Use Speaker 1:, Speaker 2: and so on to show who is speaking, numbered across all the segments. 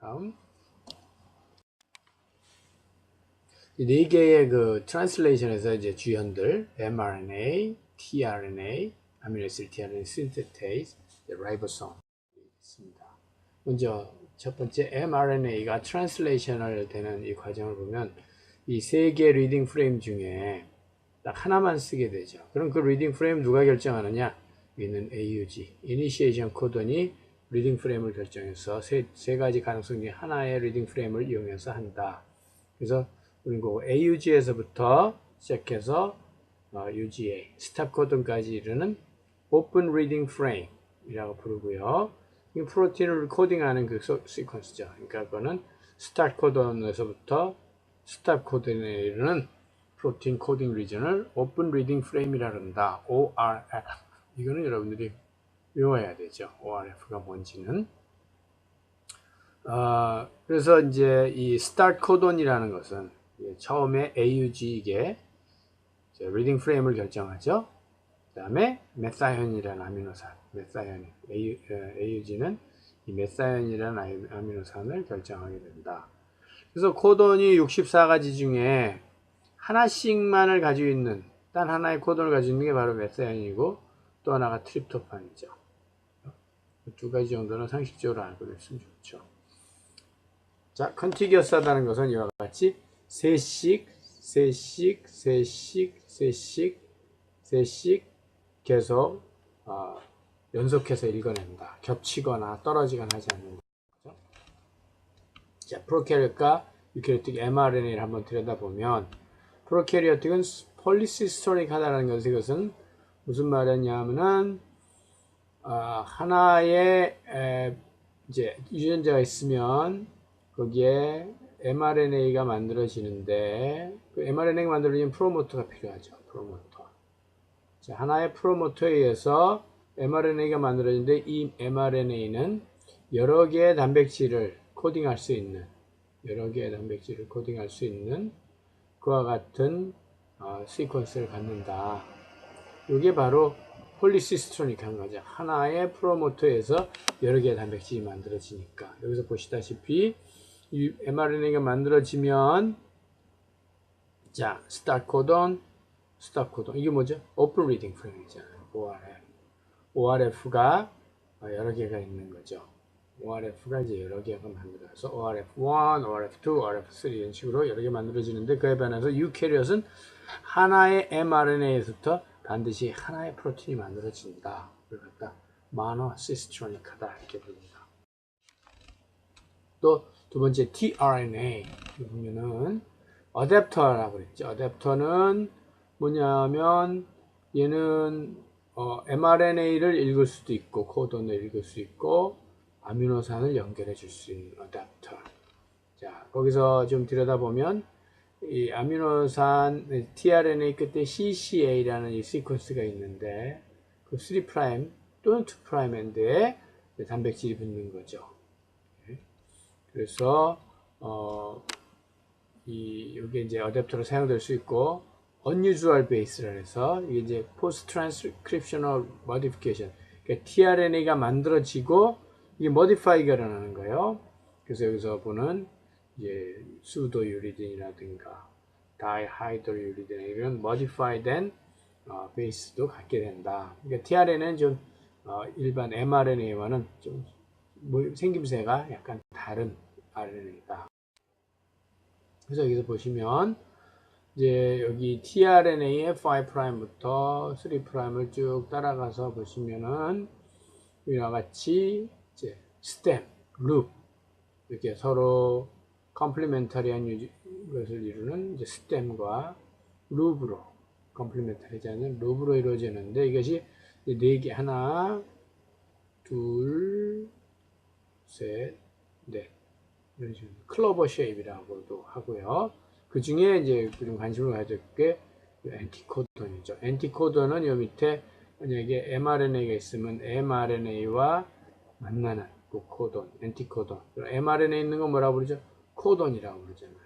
Speaker 1: 다음. 이 네 개의 그 트랜슬레이션에서 이제 주연들 mRNA, tRNA, 아미노아시드 tRNA, 신세테이즈, 라이보솜 있습니다. 먼저 첫 번째 mRNA가 트랜슬레이션을 되는 이 과정을 보면 이 세 개 리딩 프레임 중에 딱 하나만 쓰게 되죠. 그럼 그 리딩 프레임 누가 결정하느냐? 여기는 AUG, 이니시에이션 코던이 리딩 프레임을 결정해서 세 가지 가능성 중에 하나의 리딩 프레임을 이용해서 한다. 그래서 그리고 AUG에서부터 시작해서 UGA, 스탑 코던까지 이르는 오픈 리딩 프레임이라고 부르고요. 이 프로틴을 코딩하는 그 시퀀스죠. 그러니까 그거는 스타트 코던에서부터 스탑 코던에 이르는 프로틴 코딩 리전을 오픈 리딩 프레임이라 한다. ORF. 이거는 여러분들이 외워야 되죠. ORF가 뭔지는. 그래서 이제 이 스타트 코던이라는 것은 처음에 AUG 이게 리딩 프레임을 결정하죠. 그 다음에 메사현이라는 아미노산, 메사현, AUG는 이 메사현이라는 아미노산을 결정하게 된다. 그래서 코돈이 64가지 중에 하나씩만을 가지고 있는, 단 하나의 코돈을 가지고 있는 게 바로 메사현이고, 또 하나가 트립토판이죠. 두 가지 정도는 상식적으로 알고 있으면 좋죠. 자, 컨티기어스하다는 것은 이와 같이 세씩 계속 연속해서 읽어낸다. 겹치거나 떨어지거나 하지 않는다. 자, 프로캐리엇과 유캐리오틱 mRNA를 한번 들여다보면 프로캐리오틱은 폴리시스토닉하다는 것은 이것은 무슨 말이냐면은 하나의 이제 유전자가 있으면 거기에 mRNA가 만들어지는데 그 mRNA가 만들어지면 프로모터가 필요하죠. 프로모터. 자, 하나의 프로모터에 의해서 mRNA가 만들어지는데 이 mRNA는 여러 개의 단백질을 코딩할 수 있는 그와 같은 시퀀스를 갖는다. 이게 바로 폴리시스토닉한 거죠. 하나의 프로모터에서 여러 개의 단백질이 만들어지니까. 여기서 보시다시피 이 mRNA가 만들어지면 자, 스타트 코돈 이게 뭐죠? 오픈 리딩 프레임이잖아요. ORF가 여러 개가 있는 거죠. ORF가 이제 여러 개가 만들어서 ORF1, ORF2, ORF3 이런 식으로 여러 개 만들어지는데 그에 반해서 유캐리엇은 하나의 mRNA에서부터 반드시 하나의 프로틴이 만들어진다. 그걸 갖다 모노시스토닉하다 이렇게 부릅니다. 또 두 번째 tRNA 보면은 어댑터라고 그랬죠. 어댑터는 뭐냐면 얘는 mRNA를 읽을 수도 있고 코돈을 읽을 수 있고 아미노산을 연결해 줄 수 있는 어댑터. 자, 거기서 좀 들여다보면 이 아미노산 tRNA 끝에 CCA라는 이 시퀀스가 있는데 그 3' 또는 2' 엔드에 단백질이 붙는 거죠. 그래서 이게 이제 어댑터로 사용될 수 있고 unusual base라 해서 이게 이제 post transcriptional modification 그러니까 tRNA가 만들어지고 이게 modify가 일어나는 거예요. 그래서 여기서 보는 이제 수도유리딘이라든가 다이하이드로유리딘 이런 modified 된 베이스도 갖게 된다. 그러니까 tRNA는 좀 일반 mRNA와는 좀 생김새가 약간 다른 RNA다. 그래서 여기서 보시면 이제 여기 tRNA의 5'부터 3'을 쭉 따라가서 보시면은 이와 같이 이제 스템, 룹 이렇게 서로 컴플리멘터리한 것을 이루는 이제 스템과 룹으로 컴플리멘터리하지 않는 룹으로 이루어지는데 이것이 네 개 하나, 둘, 셋, 넷 이런 식으로 클로버 쉐입이라고도 하고요. 그 중에 이제 좀 관심을 가질 게 엔티코돈이죠. 엔티코돈은 이 밑에 만약에 mRNA가 있으면 mRNA와 만나는 그 코돈, 엔티코돈. mRNA 있는 건 뭐라고 부르죠? 코돈이라고 부르잖아요.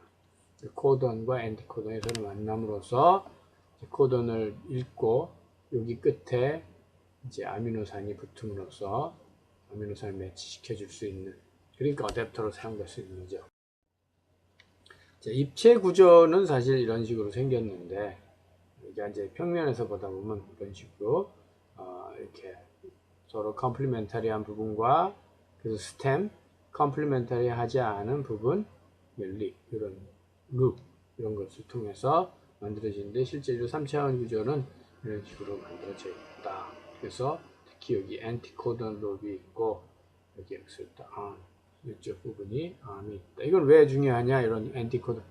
Speaker 1: 코돈과 엔티코돈이 서로 만남으로써 코돈을 읽고 여기 끝에 이제 아미노산이 붙음으로써 아미노산을 매치시켜 줄 수 있는 그러니까 어댑터로 사용될 수 있는 거죠. 자, 입체 구조는 사실 이런 식으로 생겼는데, 이게 이제 평면에서 보다 보면 이런 식으로 이렇게 서로 컴플리멘터리한 부분과 그래서 스템, 컴플리멘터리 하지 않은 부분, 멜리, 이런 룹, 이런 것을 통해서 만들어지는데, 실제로 3차원 구조는 이런 식으로 만들어져 있다. 그래서 특히 여기 엔티코던 룹이 있고, 여기 엑셀다 이쪽 부분이 암이 있다. 이건 왜 중요하냐? 이런 엔티코던.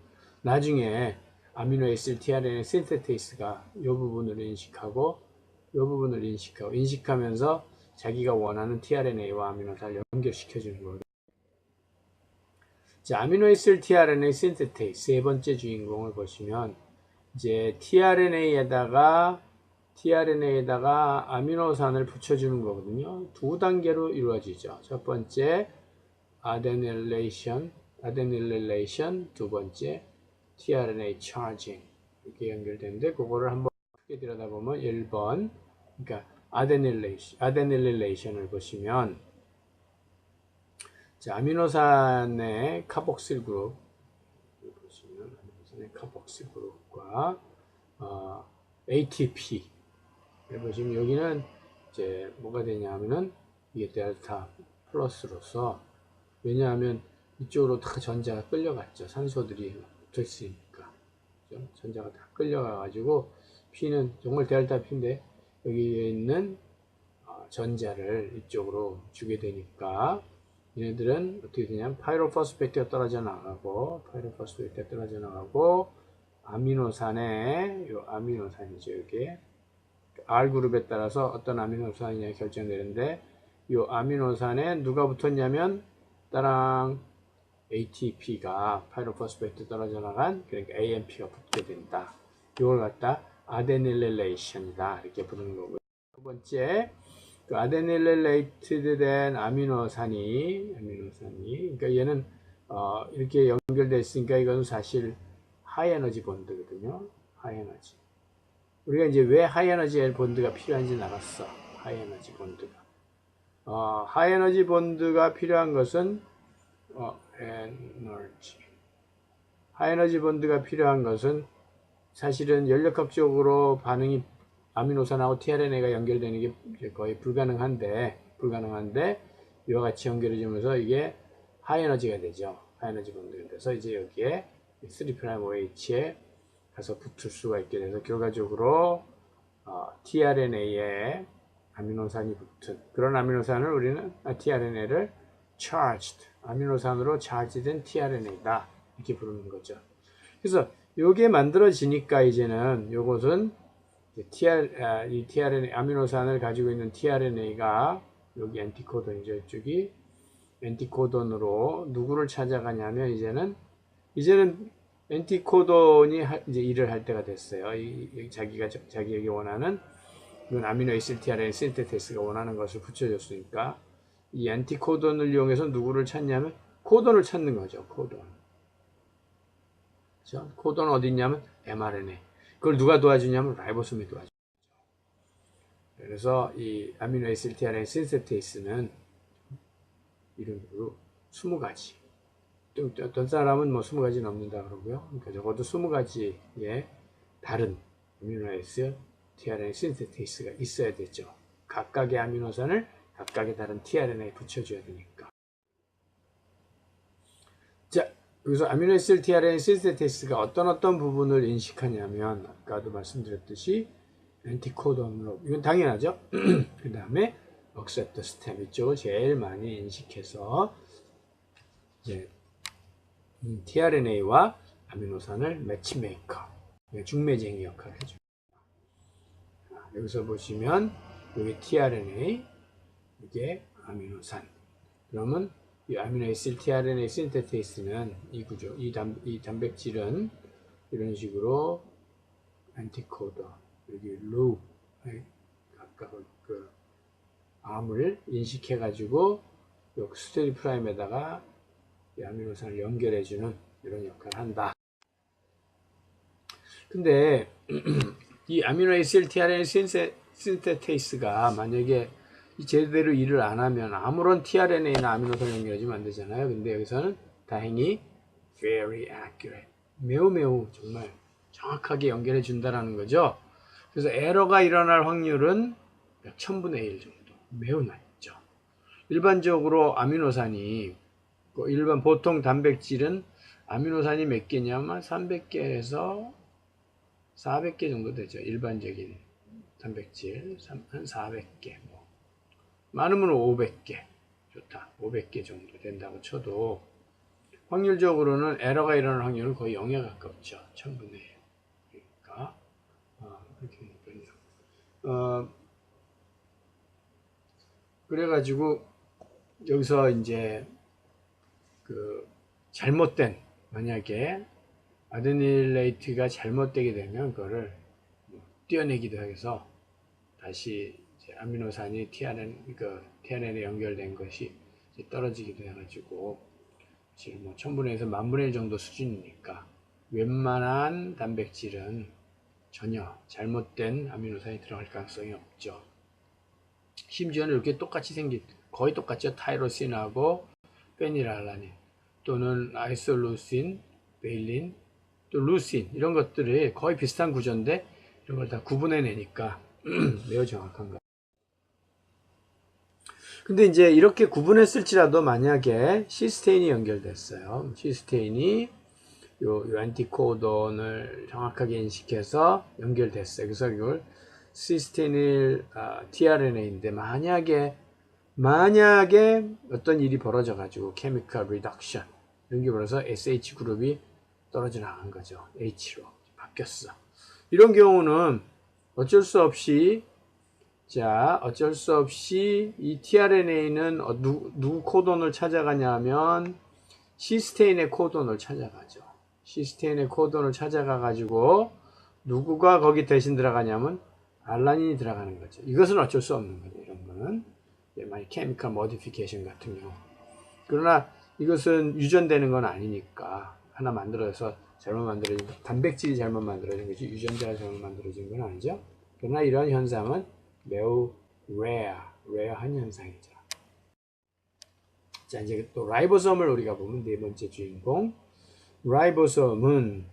Speaker 1: 나중에 아미노 애시드 tRNA 신테테이스가 이 부분을 인식하고 이 부분을 인식하면서 자기가 원하는 tRNA와 아미노산을 연결시켜주는 거거든요. 자, 아미노 애시드 tRNA 신테테이스 세 번째 주인공을 보시면 이제 tRNA에다가 아미노산을 붙여주는 거거든요. 두 단계로 이루어지죠. 첫 번째 아데닐레이션, 두 번째 tRNA charging 이렇게 연결되는데 그거를 한번 크게 들여다보면 1번 그러니까 아데닐레이션을 보시면 자, 아미노산의 카복실 그룹 보시면 아미노산의 카복실 그룹과 ATP 보시면 여기는 이제 뭐가 되냐면은 이게 델타 플러스로서 왜냐하면 이쪽으로 다 전자가 끌려갔죠. 산소들이 붙어있으니까. 전자가 다 끌려가가지고 P는 정말 델타 P인데 여기에 있는 전자를 이쪽으로 주게 되니까 얘네들은 어떻게 되냐면 파이로포스페이트가 떨어져 나가고 아미노산에 요 아미노산이죠. 여기에 R그룹에 따라서 어떤 아미노산이냐 결정되는데 이 아미노산에 누가 붙었냐면 따랑 ATP가 파이로포스페이트 떨어져 나간 그러니까 AMP가 붙게 된다. 이걸 갖다 아데닐레이션이다 이렇게 부르는 거고요. 두 번째 그 아데닐레이티드 된 아미노산이 그러니까 얘는 이렇게 연결되어 있으니까 이건 사실 하이에너지 본드거든요. 하이에너지. 우리가 이제 왜 하이에너지 본드가 필요한지 알았어. 하이에너지 본드가. 하이에너지 본드가 필요한 것은 하이에너지 본드가 필요한 것은 사실은 연력학적으로 반응이 아미노산하고 tRNA가 연결되는 게 거의 불가능한데 이와 같이 연결해주면서 이게 하이에너지가 되죠. 하이에너지 본드가 돼서 이제 여기에 3'OH에 가서 붙을 수가 있게 돼서 결과적으로 tRNA에 아미노산이 붙은 그런 아미노산을 우리는 tRNA를 charged 아미노산으로 charged된 tRNA다 이렇게 부르는 거죠. 그래서 요게 만들어지니까 이제는 요것은 이 tRNA 아미노산을 가지고 있는 tRNA가 여기 엔티코돈이죠. 이쪽이 엔티코돈으로 누구를 찾아가냐면 이제는 엔티코돈이 이제 일을 할 때가 됐어요. 자기에게 원하는 이건 아미노 애시드 tRNA 신테테이스가 원하는 것을 붙여줬으니까 이 엔티코돈을 이용해서 누구를 찾냐면 코돈을 찾는 거죠. 코돈은 어디 있냐면 mRNA. 그걸 누가 도와주냐면 라이보솜이 도와주죠. 그래서 이 아미노 애시드 tRNA 신테테이스는 이름으로 20가지. 어떤 사람은 뭐 20가지 넘는다 그러고요. 그러니까 적어도 20가지의 다른 아미노 애시드 tRNA 신테테이스가 있어야 되죠. 각각의 아미노산을 각각의 다른 tRNA에 붙여줘야 되니까. 자, 여기서 아미노 애시드 tRNA 신테테이스가 어떤 부분을 인식하냐면 아까도 말씀드렸듯이 엔티코돈으로 이건 당연하죠. 그 다음에 억셉터 스템 이쪽을 제일 많이 인식해서 이제 tRNA와 아미노산을 매치메이커 중매쟁이 역할을 해줍니다. 여기서 보시면 여기 tRNA 이게 아미노산 그러면 이 아미노 애시드 tRNA 신테테이스는 이 구조 이 단백질은 이런 식으로 엔티코던 여기 루 각각 그 암을 인식해 가지고 여기 스테리 프라임에다가 이 아미노산을 연결해주는 이런 역할을 한다. 근데 이 아미노 애시드 tRNA 신테테이스가 만약에 제대로 일을 안 하면 아무런 tRNA나 아미노산 연결해주면 안 되잖아요. 근데 여기서는 다행히 very accurate, 매우 정말 정확하게 연결해 준다라는 거죠. 그래서 에러가 일어날 확률은 몇 천분의 1 정도, 매우 낮죠. 일반적으로 아미노산이 일반 보통 단백질은 아미노산이 몇 개냐면 300개에서 400개 정도 되죠. 일반적인 단백질 한 400개, 뭐 많으면 500개, 좋다 500개 정도 된다고 쳐도 확률적으로는 에러가 일어날 확률은 거의 0에 가깝죠. 1000분의 1. 그러니까 이렇게 되니까요. 그래가지고 여기서 이제 그 잘못된, 만약에 아데닐레이트가 잘못되게 되면 그거를 떼어내기도 해서 다시 이제 아미노산이 tRNA에 연결된 것이 떨어지기도 해가지고 지금 뭐 1000분의 1에서 10,000분의 1 정도 수준이니까 웬만한 단백질은 전혀 잘못된 아미노산이 들어갈 가능성이 없죠. 심지어는 이렇게 똑같이 생긴, 거의 똑같죠. 타이로신하고 페니랄라닌 또는 아이솔루신, 베일린, 또 루신 이런 것들이 거의 비슷한 구조인데 이런 걸 다 구분해내니까 매우 정확한 거예요. 근데 이제 이렇게 구분했을지라도 만약에 시스테인이 연결됐어요. 시스테인이 요 안티코돈을 정확하게 인식해서 연결됐어요. 그래서 이걸 시스테인일 tRNA인데 만약에 어떤 일이 벌어져 가지고 케미컬 리덕션 이런 게 벌어서 SH 그룹이 떨어져 나간 거죠. H로 바뀌었어. 이런 경우는 어쩔 수 없이 이 tRNA는 누구 코돈을 찾아가냐면 시스테인의 코돈을 찾아가죠. 시스테인의 코돈을 찾아가 가지고 누구가 거기 대신 들어가냐면 알라닌이 들어가는 거죠. 이것은 어쩔 수 없는 거죠. 이런 거는 만약 케미컬 모디피케이션 같은 경우. 그러나 이것은 유전되는 건 아니니까 하나 만들어서 잘못 만들어진, 단백질이 잘못 만들어진 거지 유전자가 잘못 만들어진 건 아니죠. 그러나 이런 현상은 매우 rare한 현상이죠. 자, 이제 또 라이보솜을 우리가 보면 네 번째 주인공. 라이보솜은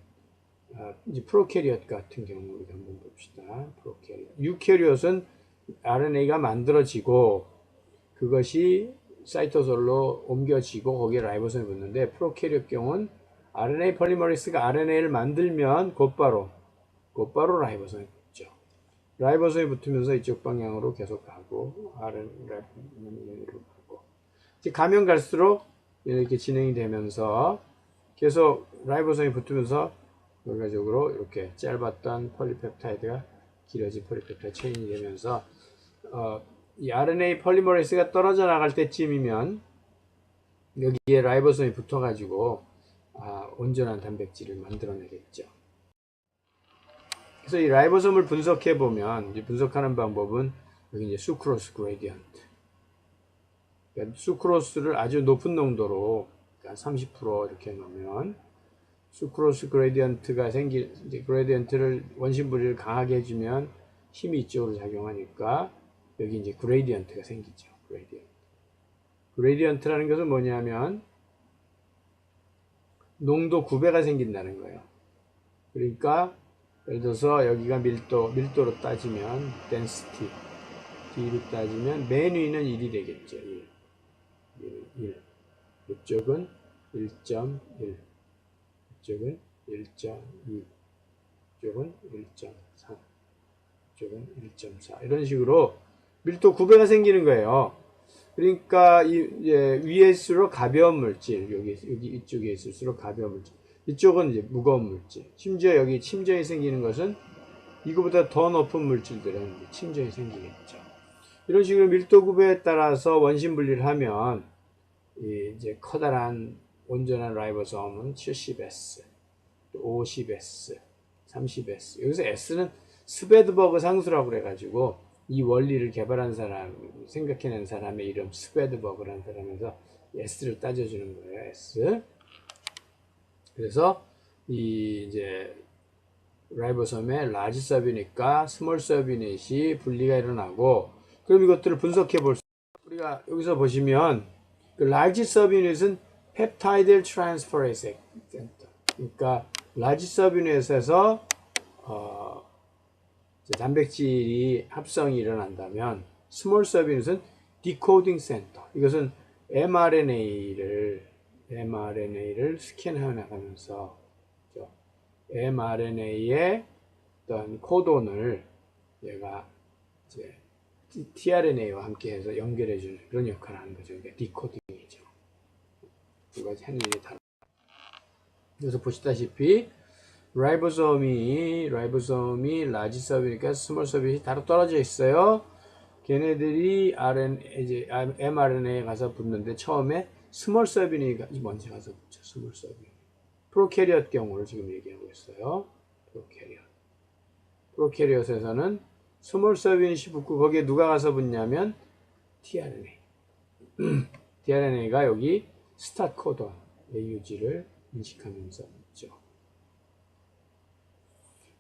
Speaker 1: 이제 프로캐리엇 같은 경우 우리가 한번 봅시다. 프로캐리엇. 유캐리엇은 RNA가 만들어지고 그것이 사이토솔로 옮겨지고 거기에 라이보솜이 붙는데 프로캐리엇 경우는 RNA 폴리머리스가 RNA를 만들면 곧바로 라이보솜이 붙죠. 라이보솜이 붙으면서 이쪽 방향으로 계속 가고 RNA로 가고 이제 가면 갈수록 이렇게 진행이 되면서 계속 라이보솜이 붙으면서 결과적으로 이렇게 짧았던 폴리펩타이드가 길어진 폴리펩타이드 체인이 되면서 이 RNA 폴리머레이스가 떨어져 나갈 때쯤이면 여기에 라이보솜이 붙어가지고 온전한 단백질을 만들어내겠죠. 그래서 이 라이보솜을 분석해 보면 이제 분석하는 방법은 여기 이제 수크로스 그레디언트, 그러니까 수크로스를 아주 높은 농도로 그러니까 30% 이렇게 넣으면 수크로스 그레디언트가 이제 그레디언트를 원심분리를 강하게 해주면 힘이 이쪽으로 작용하니까 여기 이제 그레디언트가 생기죠. 그레디언트라는 것은 뭐냐면 농도 9배가 생긴다는 거예요. 그러니까 예를 들어서 여기가 밀도로 따지면 density D로 따지면 맨 위는 1이 되겠죠. 1. 이쪽은 1.1, 이쪽은 1.2, 이쪽은 1.3, 이쪽은 1.4 이런 식으로 밀도 9배가 생기는 거예요. 그러니까 위에일수록 가벼운 물질, 여기 이쪽에 있을수록 가벼운 물질, 이쪽은 이제 무거운 물질. 심지어 여기 침전이 생기는 것은 이거보다 더 높은 물질들은 침전이 생기겠죠. 이런 식으로 밀도 9배에 따라서 원심 분리를 하면 이제 커다란 온전한 라이보솜은 70S, 50S, 30S. 여기서 S는 스베드버그 상수라고 그래가지고 이 원리를 개발한 사람, 생각해낸 사람의 이름 스베드버그라는 사람에서 S를 따져주는 거예요. S. 그래서 이제 라이보솜의 라지 서브유닛과 스몰 서브유닛이 분리가 일어나고 그럼 이것들을 분석해 볼 수, 우리가 여기서 보시면 그 large subunit은 peptide transferase center. 그러니까 large subunit에서 단백질이 합성이 일어난다면 small subunit은 decoding center. 이것은 mRNA를 스캔해 나가면서 mRNA의 어떤 코돈을 얘가 이제 tRNA와 함께 해서 연결해주는 그런 역할을 하는 거죠. 그러니까 디코딩이죠. 두 가지 하는 일이 다릅니다. 그래서 보시다시피 라이보솜이 라지 서브니까 스몰 서브이 따로 떨어져 있어요. 걔네들이 mRNA에 가서 붙는데 처음에 스몰 서브니가 먼저 가서 붙죠. 스몰 서브니. 프로캐리엇 경우를 지금 얘기하고 있어요. 프로캐리엇에서는 스몰 서브닛이 붙고 거기에 누가 가서 붙냐면 tRNA. tRNA가 여기 스타트 코돈 AUG를 인식하면서 붙죠.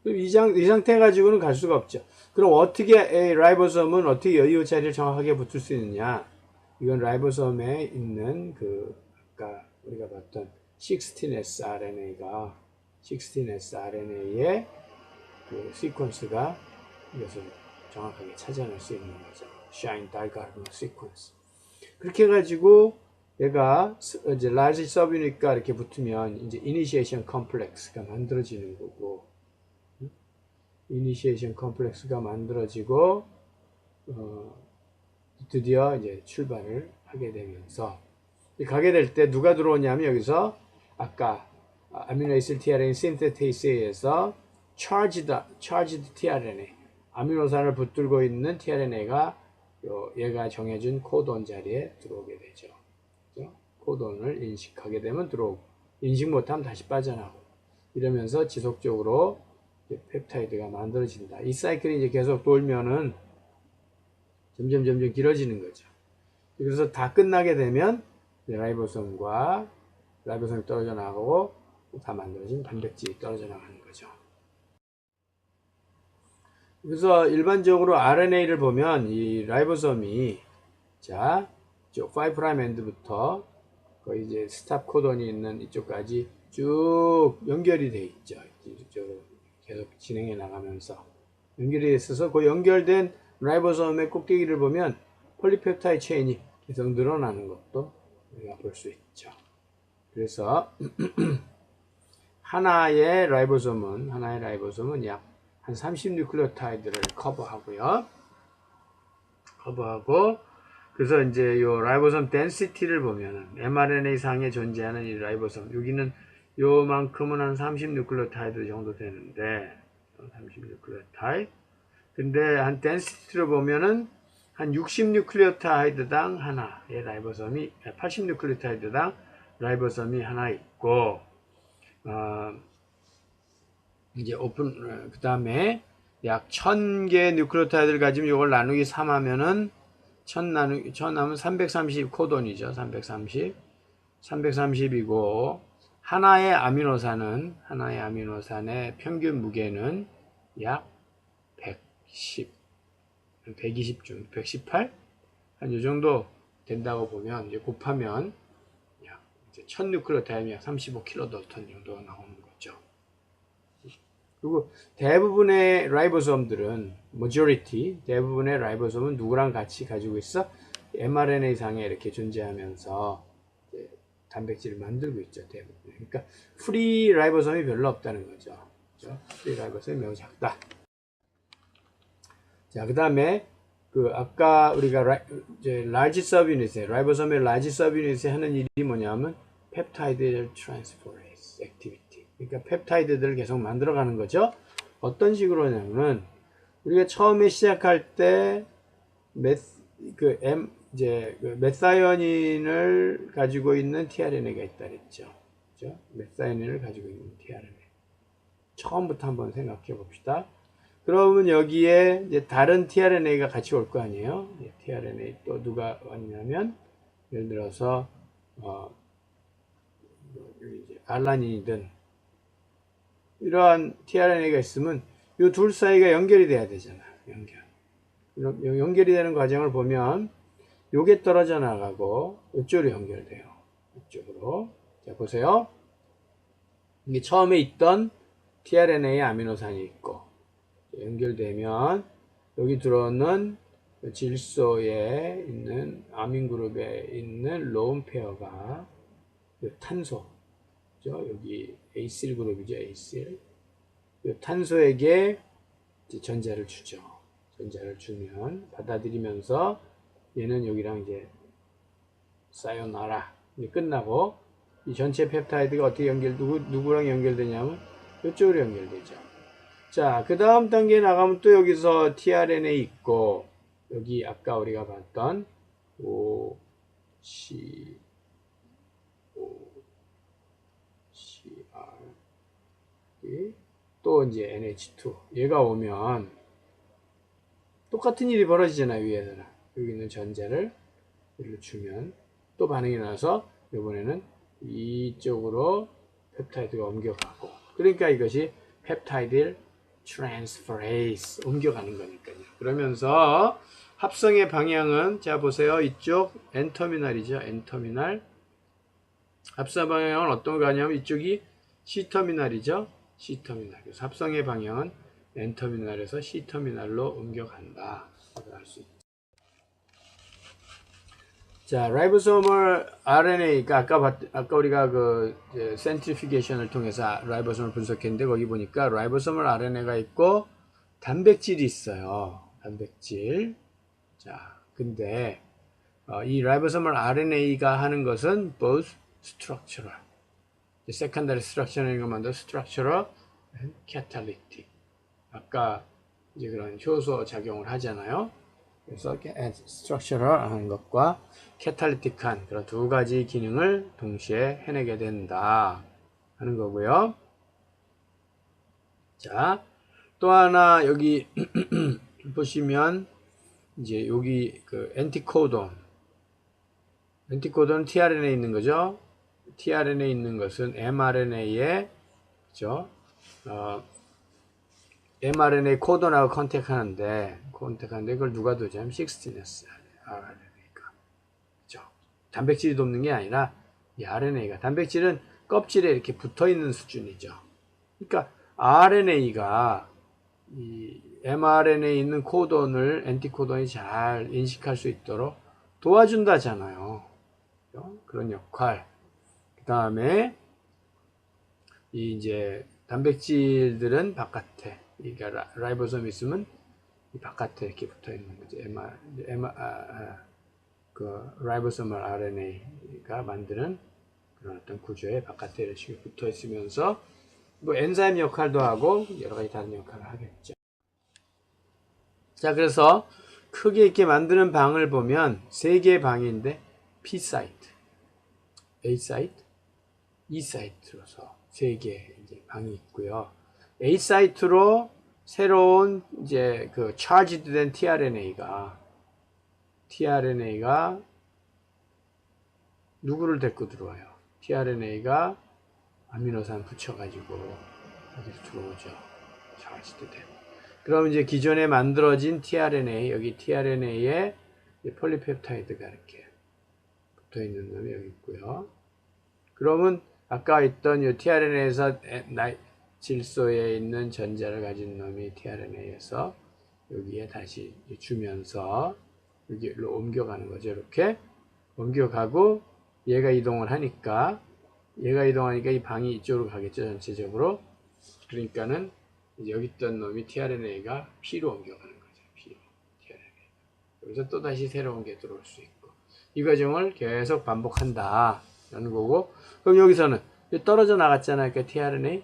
Speaker 1: 그럼 이 상태 가지고는 갈 수가 없죠. 그럼 어떻게 라이보솜은 어떻게 여유 자리를 정확하게 붙을 수 있느냐? 이건 라이보솜에 있는 그 아까 우리가 봤던 16S RNA의 그 시퀀스가 이것을 정확하게 찾아낼 수 있는 거죠. Shine diagonal sequence. 그렇게 해가지고 얘가 이제 large subunit과 이렇게 붙으면 이제 initiation complex가 만들어지는 거고, initiation complex가 만들어지고 드디어 이제 출발을 하게 되면서 가게 될 때 누가 들어오냐면 여기서 아까 아미노아시드 tRNA 신테테이스에서 charged tRNA 아미노산을 붙들고 있는 tRNA가 얘가 정해준 코돈 자리에 들어오게 되죠. 그렇죠? 코돈을 인식하게 되면 들어오고 인식 못하면 다시 빠져나오고 이러면서 지속적으로 펩타이드가 만들어진다. 이 사이클이 이제 계속 돌면은 점점 길어지는 거죠. 그래서 다 끝나게 되면 라이보솜이 떨어져 나가고 다 만들어진 단백질이 떨어져 나가는 거죠. 그래서 일반적으로 RNA를 보면 이 라이보솜이 자, 이쪽 5' 엔드부터 거의 이제 스탑 코돈이 있는 이쪽까지 쭉 연결이 돼 있죠. 이쪽으로 계속 진행해 나가면서 연결이 돼 있어서 그 연결된 라이보솜의 꼭대기를 보면 폴리펩타이드 체인이 계속 늘어나는 것도 우리가 볼 수 있죠. 그래서 하나의 라이보솜은 약 한 30뉴클레오타이드를 커버하고 그래서 이제 요 라이보솜 덴시티를 보면은 mRNA 상에 존재하는 이 라이보솜 여기는 요만큼은 한 30뉴클레오타이드 정도 되는데 30뉴클레오타이드 근데 한 덴시티로 보면은 한 60뉴클레오타이드당 하나의 라이보솜이 80뉴클레오타이드당 라이보솜이 하나 있고 이제 그 다음에 약 1000개 뉴클레오타이드를 가지면 이걸 나누기 3 하면은 1000 하면 330 코돈이죠. 330이고 하나의 아미노산의 평균 무게는 약 118? 한 요 정도 된다고 보면 이제 곱하면 약 1000 뉴클레오타이드면 약 35kDalton 정도가 나오는 거죠. 그리고 대부분의 라이보솜들은 대부분의 라이보솜은 누구랑 같이 가지고 있어? mRNA 상에 이렇게 존재하면서 단백질을 만들고 있죠. 대부분. 그러니까 프리 라이보솜이 별로 없다는 거죠. 그렇죠? 프리 라이보솜이 매우 작다. 자, 그다음에 아까 우리가 라지 서브유닛에 라이보솜의 라지 서브유닛에 하는 일이 뭐냐면 펩타이드 트랜스퍼레이스 액티비티. 그러니까 펩타이드들을 계속 만들어가는 거죠. 어떤 식으로 하냐면 우리가 처음에 시작할 때 메사이오닌을 가지고 있는 tRNA가 있다 그랬죠. 그렇죠? 메사이오닌을 가지고 있는 tRNA. 처음부터 한번 생각해 봅시다. 그러면 여기에 이제 다른 tRNA가 같이 올 거 아니에요. tRNA 또 누가 왔냐면 예를 들어서 알라닌이든 이러한 tRNA가 있으면 이 둘 사이가 연결이 돼야 되잖아. 연결이 되는 과정을 보면 요게 떨어져 나가고 이쪽으로 연결돼요. 이쪽으로. 자, 보세요. 이게 처음에 있던 tRNA 아미노산이 있고 연결되면 여기 들어오는 질소에 있는 아민 그룹에 있는 론 페어가 탄소, 여기 acyl 그룹이죠. acyl. 이 탄소에게 전자를 주죠. 전자를 주면 받아들이면서 얘는 여기랑 이제 사요나라 이제 끝나고 이 전체 펩타이드가 어떻게 누구랑 연결되냐면 이쪽으로 연결되죠. 자, 그 다음 단계 나가면 또 여기서 tRNA 있고 여기 아까 우리가 봤던 OCR 또 이제 NH2 얘가 오면 똑같은 일이 벌어지잖아요. 위에서는 여기 있는 전자를 여기로 주면 또 반응이 나서 이번에는 이쪽으로 펩타이드가 옮겨가고 그러니까 이것이 펩타이드 트랜스퍼레이스 옮겨가는 거니까요. 그러면서 합성의 방향은 자 보세요. 이쪽 N터미널이죠. N터미널 합성 방향은 어떤 거 하냐면 이쪽이 C터미널이죠. C터미널. 그래서 합성의 방향은 N터미널에서 C터미널로 옮겨간다. 알 수 있죠. 자, 라이보소멀 RNA가 아까 우리가 그 센트리피게이션을 통해서 라이보소멀 분석했는데 거기 보니까 라이보소멀 RNA가 있고 단백질이 있어요. 단백질. 자, 근데 이 라이보소멀 RNA가 하는 것은 both structural, secondary structure라는 것만도 structural and catalytic. 아까 이제 그런 효소 작용을 하잖아요. 그래서 스트럭처럴 하는 것과 캐탈리틱한 그런 두 가지 기능을 동시에 해내게 된다 하는 거고요. 자, 또 하나 여기 보시면 이제 여기 그 엔티코돈 tRNA에 있는 거죠. tRNA에 있는 것은 mRNA에 그죠? mRNA 코돈하고 컨택하는데 그걸 누가 도냐면 16S RNA가 그죠? 단백질이 돕는 게 아니라 이 RNA가 단백질은 껍질에 이렇게 붙어 있는 수준이죠. 그러니까 RNA가 이 mRNA에 있는 코돈을 엔티코돈이 잘 인식할 수 있도록 도와준다잖아요. 그런 역할. 그 다음에 이제 단백질들은 바깥에, 그러니까 라이보솜이 있으면 이 바깥에 이렇게 붙어 있는 거죠. 그 라이보소멀 RNA가 만드는 그런 어떤 구조에 바깥에 이렇게 붙어 있으면서 뭐 엔자임 역할도 하고 여러 가지 다른 역할을 하겠죠. 자, 그래서 크게 이렇게 만드는 방을 보면 세 개의 방인데 P 사이트, A 사이트, E 사이트로서 세 개의 이제 방이 있고요. A 사이트로 새로운 이제 그 charged 된 tRNA가 누구를 데리고 들어와요? tRNA가 아미노산 붙여가지고 여기서 들어오죠. charged 된. 그럼 이제 기존에 만들어진 tRNA, 여기 tRNA에 폴리펩타이드가 이렇게 붙어 있는 놈이 여기 있고요. 그러면 아까 있던 이 tRNA에서 질소에 있는 전자를 가진 놈이 tRNA에서 여기에 다시 주면서 여기로 옮겨가는 거죠. 이렇게 옮겨가고 얘가 이동을 하니까 이 방이 이쪽으로 가겠죠. 전체적으로. 그러니까는 여기 있던 놈이 tRNA가 P로 옮겨가는 거죠. P로 tRNA. 여기서 또 다시 새로운 게 들어올 수 있고 이 과정을 계속 반복한다 라는 거고. 그럼 여기서는 떨어져 나갔잖아요. 그러니까 tRNA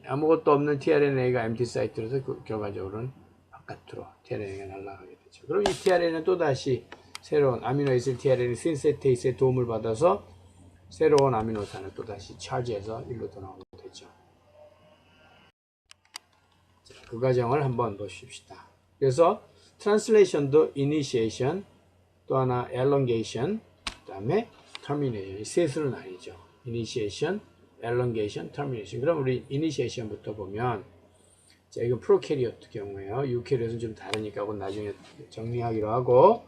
Speaker 1: 아무것도 없는 tRNA가 MT 사이트로서 결과적으로는 바깥으로 tRNA가 날아가게 되죠. 그럼 이 tRNA는 또 다시 새로운 아미노에실 tRNA 신세테이스의 도움을 받아서 새로운 아미노산을 또 다시 차지해서 일로 돌아오게 되죠. 자, 그 과정을 한번 보십시다. 그래서 트랜슬레이션도 이니시에이션, 또 하나 엘롱게이션, 그 다음에 터미네이션 이 셋으로 나뉘죠. 이니시에이션, 엘롱게이션, 터미네이션. 그럼 우리 이니시에이션부터 보면 자, 이건 프로캐리어트 경우에요. 유캐리어트는 좀 다르니까 그건 나중에 정리하기로 하고.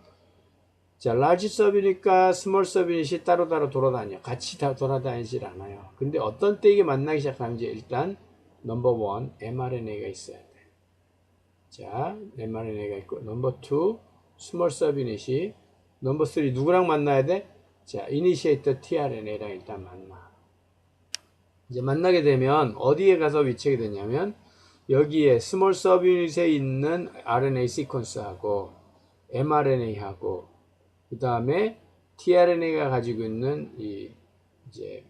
Speaker 1: 자, 라지 서비니까 스몰 서비닛이 따로따로 돌아다녀. 같이 다 돌아다니질 않아요. 근데 어떤 때 이게 만나기 시작하면 이제 일단 넘버 1 mRNA가 있어야 돼. 자, mRNA가 있고 넘버 2 스몰 서비닛이 넘버 3 누구랑 만나야 돼? 자, 이니시에이터 tRNA랑 일단 만나. 이제 만나게 되면 어디에 가서 위치하게 되냐면 여기에 스몰 서비닛에 있는 RNA 시퀀스하고 mRNA하고 그 다음에 tRNA가 가지고 있는 이 이제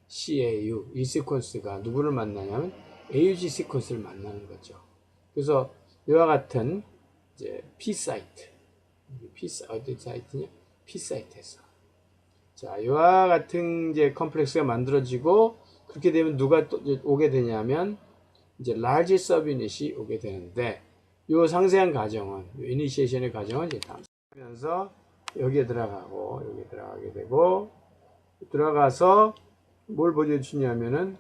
Speaker 1: CAU 이 시퀀스가 누구를 만나냐면 AUG 시퀀스를 만나는 거죠. 그래서 이와 같은 이제 P 사이트, 어디 사이트냐? P 사이트에서 자 이와 같은 이제 컴플렉스가 만들어지고 그렇게 되면 누가 또 오게 되냐면 이제 large subunit이 오게 되는데 이 상세한 과정은 요 이니시에이션의 과정은 이제 다음 하면서 여기에 들어가고 여기에 들어가게 되고 들어가서 뭘 보여주냐면은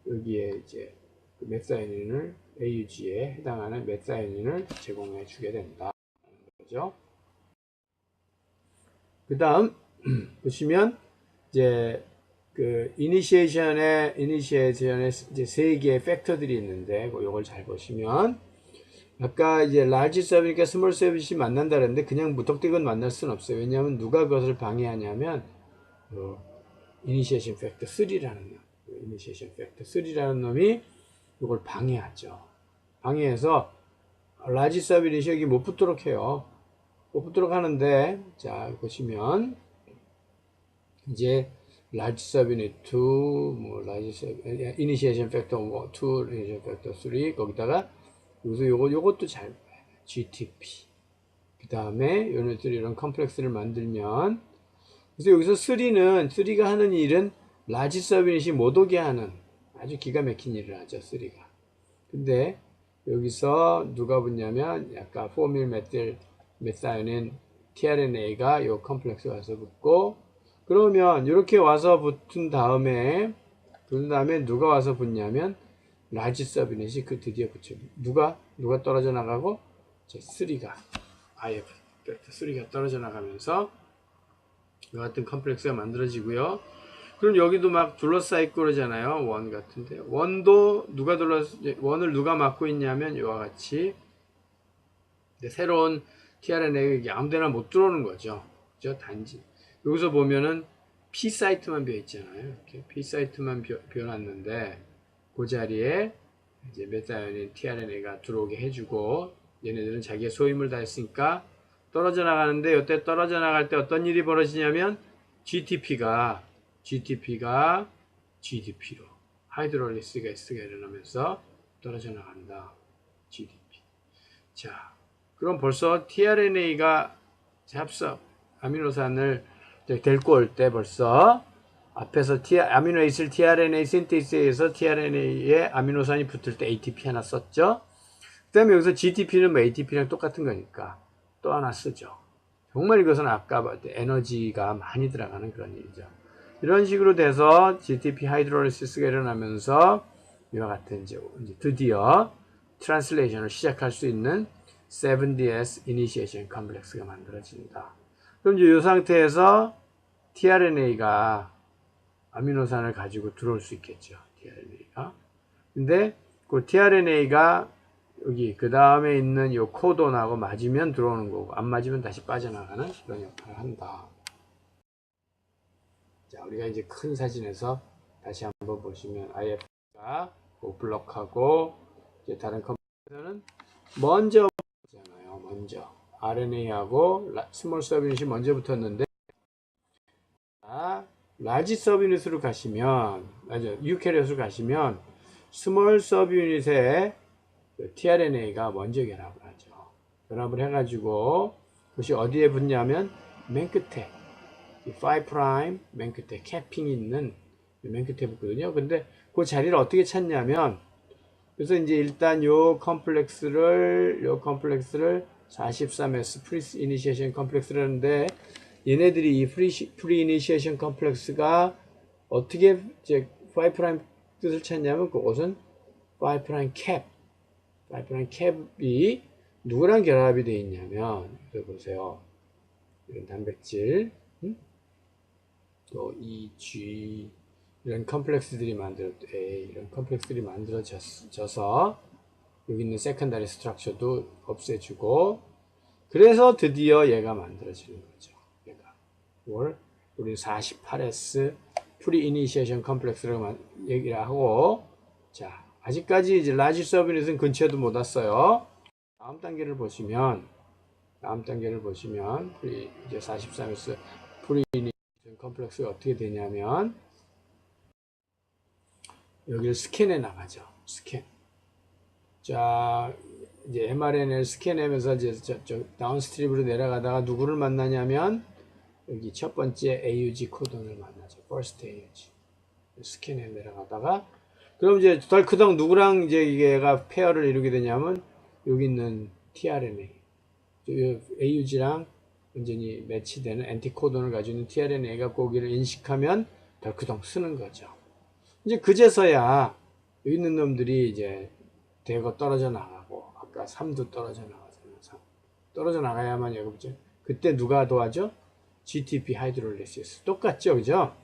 Speaker 1: 여기에 이제 메사이닌을 AUG에 해당하는 메사이닌을 제공해 주게 된다. 그죠? 그 다음 보시면 이제 그 이니시에이션에 이제 세 개의 팩터들이 있는데 이걸 잘 보시면 아까 이제 라지 서비니까 스몰 서비스 만난다 그랬는데 그냥 무턱대고 만날 수는 없어요. 왜냐하면 누가 그것을 방해하냐면 이니시에이션 팩터 3라는 놈, 이니시에이션 팩터 3라는 놈이 이걸 방해하죠. 방해해서 라지 서비스 여기 못 붙도록 해요. 못 붙도록 하는데 자 보시면 이제 large subunit 2, 뭐 large sub, initiation factor 2, initiation factor 3 거기다가 여기서 요것도 잘 GTP 그 다음에 요네들 이런 컴플렉스를 만들면 그래서 여기서 3가 하는 일은 large subunit이 못 오게 하는 아주 기가 막힌 일을 하죠 3가. 근데 여기서 누가 붙냐면 아까 포밀 메틸 메사이닌 tRNA가 요 컴플렉스 와서 붙고 그러면 이렇게 와서 붙은 다음에 누가 와서 붙냐면 라지 서비넷이 그 드디어 붙여 누가 떨어져 나가고 제 3가 IF 3가 떨어져 나가면서 이 같은 컴플렉스가 만들어지고요. 그럼 여기도 막 둘러싸이고 그러잖아요. 원 같은데 원도 원을 누가 맡고 있냐면 이와 같이 새로운 tRNA가 아무데나 못 들어오는 거죠. 그죠? 단지 여기서 보면은 P 사이트만 비어 있잖아요. 이렇게 P 사이트만 비어놨는데 그 자리에 이제 메타연인 tRNA가 들어오게 해주고 얘네들은 자기의 소임을 다 했으니까 떨어져 나가는데 이때 떨어져 나갈 때 어떤 일이 벌어지냐면 GTP가 GDP로 하이드롤리스가 일어나면서 떨어져 나간다. GDP. 자, 그럼 벌써 tRNA가 합성 아미노산을 데리고 올 때 벌써 앞에서 아미노에이스 tRNA 신테이스에서 tRNA에 아미노산이 붙을 때 ATP 하나 썼죠. 그 다음에 여기서 GTP는 뭐 ATP랑 똑같은 거니까 또 하나 쓰죠. 정말 이것은 아까 봤을 때 에너지가 많이 들어가는 그런 일이죠. 이런 식으로 돼서 GTP 하이드롤리시스가 일어나면서 이와 같은 이제 드디어 트랜슬레이션을 시작할 수 있는 7DS 이니시에이션 컴플렉스가 만들어진다. 그럼 이제 이 상태에서 tRNA가 아미노산을 가지고 들어올 수 있겠죠. tRNA가. 근데 그 tRNA가 여기 그 다음에 있는 이 코돈하고 맞으면 들어오는 거고 안 맞으면 다시 빠져나가는 그런 역할을 한다. 자, 우리가 이제 큰 사진에서 다시 한번 보시면 IF가 블록하고 이제 다른 컴퓨터는 먼저 붙잖아요. 먼저 RNA하고 스몰 서비닛이 먼저 붙었는데 라지 서비닛으로 가시면 유캐리엇으로 가시면 스몰 서비닛에 tRNA가 먼저 결합을 하죠. 결합을 해가지고 그것이 어디에 붙냐면 맨 끝에 5' 맨 끝에 캐핑이 있는 맨 끝에 붙거든요. 근데 그 자리를 어떻게 찾냐면 그래서 이제 일단 요 컴플렉스를 43S 프리 이니시에이션 컴플렉스라는데 얘네들이 이 프리 이니시에이션 컴플렉스가 어떻게 이제 5' 뜻을 찾냐면 그것은 5' 캡 라이프랑 캡이 누구랑 결합이 되어 있냐면, 여기 보세요. 이런 단백질, 또 이 G, 이런 컴플렉스들이 이런 컴플렉스들이 만들어져서 여기 있는 세컨다리 스트럭처도 없애주고, 그래서 드디어 얘가 만들어지는 거죠. 얘가. 이걸 우리 48S 프리 이니시에이션 컴플렉스라고 얘기를 하고, 자, 아직까지 이제 라지 서브닛은 근처에도 못 왔어요. 다음 단계를 보시면 이제 43S 프리 이니시에이션 컴플렉스가 어떻게 되냐면, 여기를 스캔해 나가죠. 스캔. 자, 이제 mRNA를 스캔하면서 이제 다운스트림으로 내려가다가 누구를 만나냐면, 여기 첫 번째 AUG 코돈을 만나죠. First AUG. 스캔해 내려가다가, 그럼 이제 덜크덩 누구랑 이제 얘가 페어를 이루게 되냐면, 여기 있는 tRNA. AUG랑 완전히 매치되는 엔티코돈을 가지고 있는 tRNA가 거기를 인식하면 덜크덩 쓰는 거죠. 이제 그제서야 여기 있는 놈들이 이제 대거 떨어져 나가고, 아까 3도 떨어져 나가잖아요. 3. 떨어져 나가야만 여기 보죠. 그때 누가 도와줘? GTP 하이드롤리시스. 똑같죠, 그죠?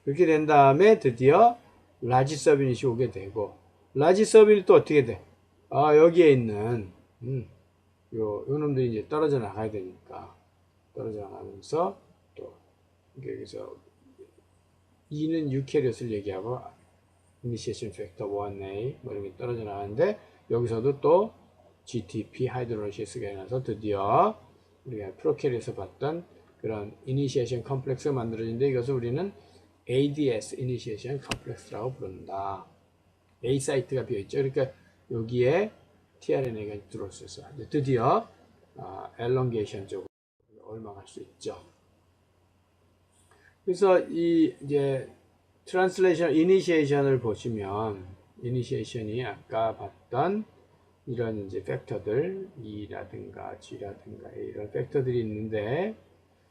Speaker 1: 그렇게 된 다음에 드디어 라지 서비닛이 오게 되고, 라지 서비닛 또 어떻게 돼? 아, 여기에 있는 요 놈들이 이제 떨어져 나가야 되니까 떨어져 나가면서 또 여기서 E는 유캐리엇을 얘기하고 이니시에이션 팩터 1A 뭐 이런 게 떨어져 나가는데, 여기서도 또 GTP 하이드롤리시스가 일어나서 드디어 우리가 프로캐리에서 봤던 그런 이니시에이션 컴플렉스가 만들어진데, 이것을 우리는 ADS 이니시에이션 컴플렉스라고 부른다. A 사이트가 비어있죠. 그러니까 여기에 tRNA가 들어올 수 있어요. 드디어 엘롱게이션 쪽으로 올라갈 수 있죠. 그래서 이 이제 트랜슬레이션 이니시에이션을 보시면, 이니시에이션이 아까 봤던 이런 이제 팩터들 E라든가 G라든가 이런 팩터들이 있는데,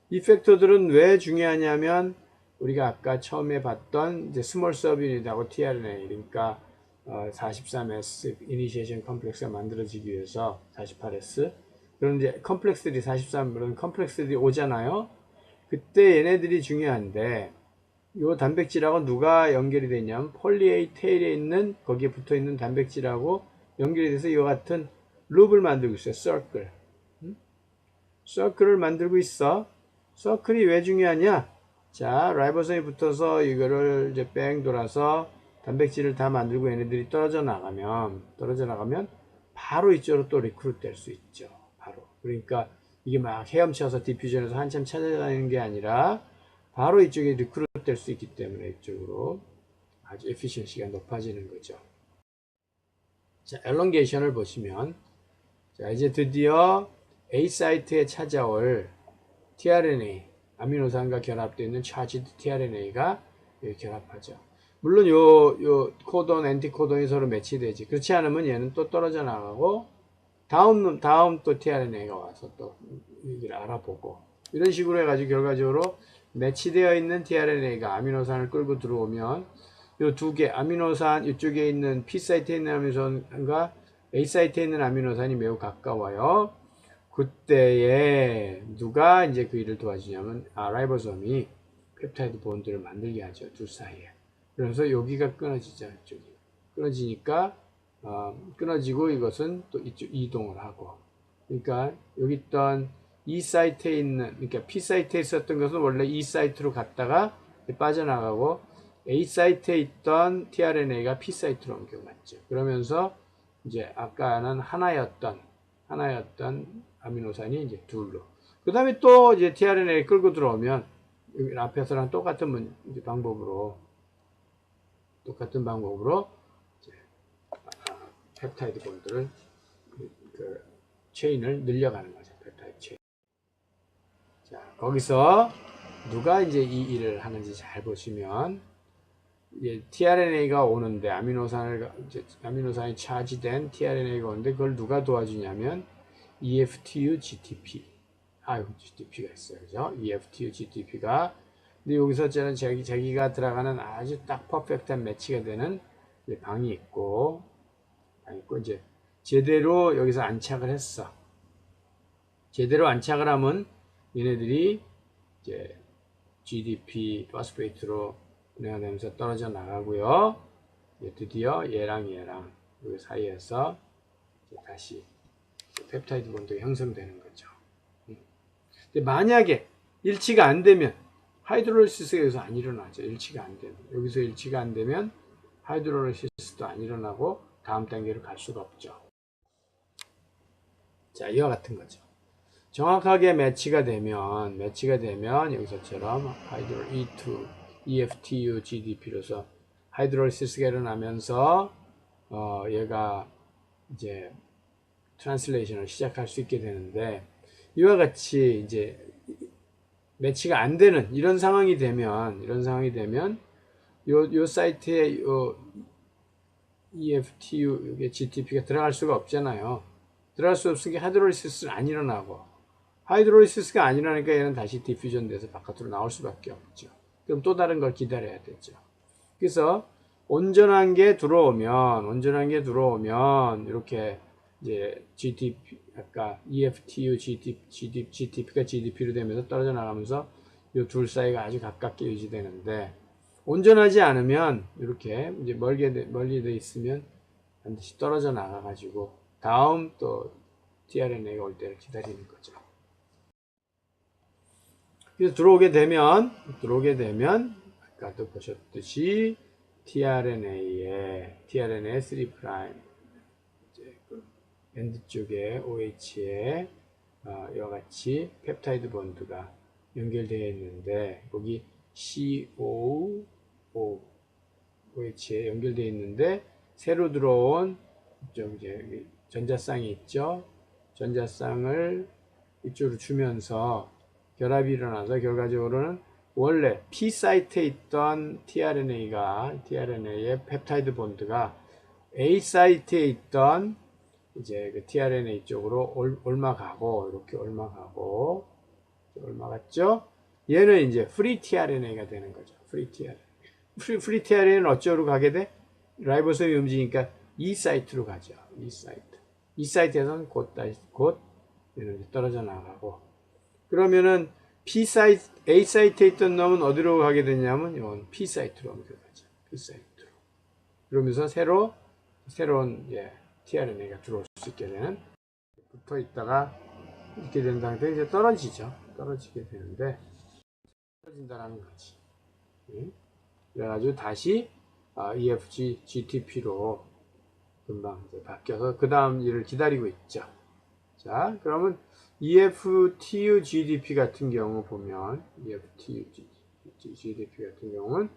Speaker 1: 이 팩터들은 왜 중요하냐면, 우리가 아까 처음에 봤던 이제 스몰 서브유닛하고 tRNA, 그러니까 43S 이니시에이션 컴플렉스가 만들어지기 위해서 48S, 그런 이제 컴플렉스들이 43 그런 컴플렉스들이 오잖아요. 그때 얘네들이 중요한데, 이 단백질하고 누가 연결이 되냐면 폴리A 테일에 있는, 거기에 붙어 있는 단백질하고 연결이 돼서 이와 같은 룹을 만들고 있어요. 서클. 서클을 만들고 있어. 서클이 왜 중요하냐? 자, 라이보솜이 붙어서 이거를 이제 뺑 돌아서 단백질을 다 만들고 얘네들이 떨어져 나가면 바로 이쪽으로 또 리크루트 될 수 있죠. 바로. 그러니까 이게 막 헤엄쳐서 디퓨전에서 한참 찾아다니는 게 아니라 바로 이쪽에 리크루트 될 수 있기 때문에 이쪽으로 아주 에피션시가 높아지는 거죠. 자, 엘롱게이션을 보시면, 자, 이제 드디어 A 사이트에 찾아올 tRNA, 아미노산과 결합되어 있는 차지드 tRNA가 결합하죠. 물론 요 코돈, 엔티코돈이 서로 매치되지. 그렇지 않으면 얘는 또 떨어져 나가고, 다음 또 tRNA가 와서 또 여기를 알아보고, 이런 식으로 해가지고 결과적으로 매치되어 있는 tRNA가 아미노산을 끌고 들어오면, 요 두 개, 아미노산, 이쪽에 있는 P 사이트에 있는 아미노산과 A 사이트에 있는 아미노산이 매우 가까워요. 그때에 누가 이제 그 일을 도와주냐면, 라이보솜이 펩타이드 본드를 만들게 하죠. 둘 사이에. 그래서 여기가 끊어지죠. 이쪽이. 끊어지니까, 끊어지고 이것은 또 이쪽 이동을 하고. 그러니까 여기 있던 E 사이트에 있는, 그러니까 P 사이트에 있었던 것은 원래 E 사이트로 갔다가 빠져나가고, A 사이트에 있던 tRNA가 P 사이트로 옮겨갔죠. 그러면서 이제 아까는 하나였던 아미노산이 이제 둘로. 그 다음에 또 이제 tRNA 끌고 들어오면, 여기 앞에서랑 똑같은 방법으로 이제 펩타이드 본드를 그 체인을 늘려가는 거죠. 펩타이드 체인. 자, 거기서 누가 이제 이 일을 하는지 잘 보시면, 이제 tRNA가 오는데 아미노산이 차지된 tRNA가 오는데, 그걸 누가 도와주냐면 EFTU GTP. GTP가 있어요. 그죠? EFTU GTP가. 근데 여기서 저는 자기가 들어가는 아주 딱 퍼펙트한 매치가 되는 방이 있고 이제 제대로 여기서 안착을 했어. 제대로 안착을 하면 얘네들이 이제 GDP 파스페이트로 운행되면서 떨어져 나가고요. 드디어 얘랑 여기 사이에서 다시 펩타이드 본드가 형성되는 거죠. 근데 만약에 일치가 안 되면 하이드롤리시스가 여기서 안 일어나죠. 일치가 안 되면. 여기서 일치가 안 되면 하이드롤리시스도 안 일어나고 다음 단계로 갈 수가 없죠. 자, 이와 같은 거죠. 정확하게 매치가 되면 여기서처럼 하이드롤 E2, EFTU, GDP로서 하이드롤리시스가 일어나면서 얘가 이제 트랜슬레이션을 시작할 수 있게 되는데, 이와 같이 이제 매치가 안 되는 이런 상황이 되면 요 사이트에 요 EFTU, 이게 GTP가 들어갈 수가 없잖아요. 들어갈 수 없으니까 하이드롤리시스는 안 일어나고, 하이드롤리시스가 안 일어나니까 얘는 다시 디퓨전 돼서 바깥으로 나올 수밖에 없죠. 그럼 또 다른 걸 기다려야 되죠. 그래서 온전한 게 들어오면 이렇게 이제 GDP, 아까 EFTU, GDP가 GDP로 되면서 떨어져 나가면서 이 둘 사이가 아주 가깝게 유지되는데, 온전하지 않으면 이렇게 이제 멀리 돼 있으면 반드시 떨어져 나가가지고 다음 또 tRNA가 올 때를 기다리는 거죠. 그래서 들어오게 되면 아까도 보셨듯이 tRNA 3' 엔드 쪽에 OH에 이와 같이 펩타이드 본드가 연결되어 있는데, 여기 COO OH에 연결되어 있는데, 새로 들어온 이쪽 이제 전자쌍이 있죠. 전자쌍을 이쪽으로 주면서 결합이 일어나서 결과적으로는 원래 P 사이트에 있던 tRNA의 펩타이드 본드가 A 사이트에 있던 이제 그 tRNA 쪽으로 옮아가고, 이렇게 옮아갔죠. 얘는 이제 프리 tRNA가 되는 거죠. 프리 tRNA는 어쩌로 가게 돼? 라이보솜이 움직이니까 E 사이트로 가죠. E 사이트에서는 곧 얘는 떨어져 나가고, 그러면은 A 사이트에 있던 놈은 어디로 가게 되냐면 이건 P 사이트로 옮겨가죠. P 사이트로. 그러면서 새로운 tRNA가 들어올 수 있게 되는, 붙어 있다가 이렇게 된 상태에 이제 떨어지게 되는데, 떨어진다라는 거지. 그래가지고 다시 EFG, GTP로 금방 이제 바뀌어서 그 다음 일을 기다리고 있죠. 자, 그러면 EFTU GDP 같은 경우 보면, EFTU GDP 같은 경우는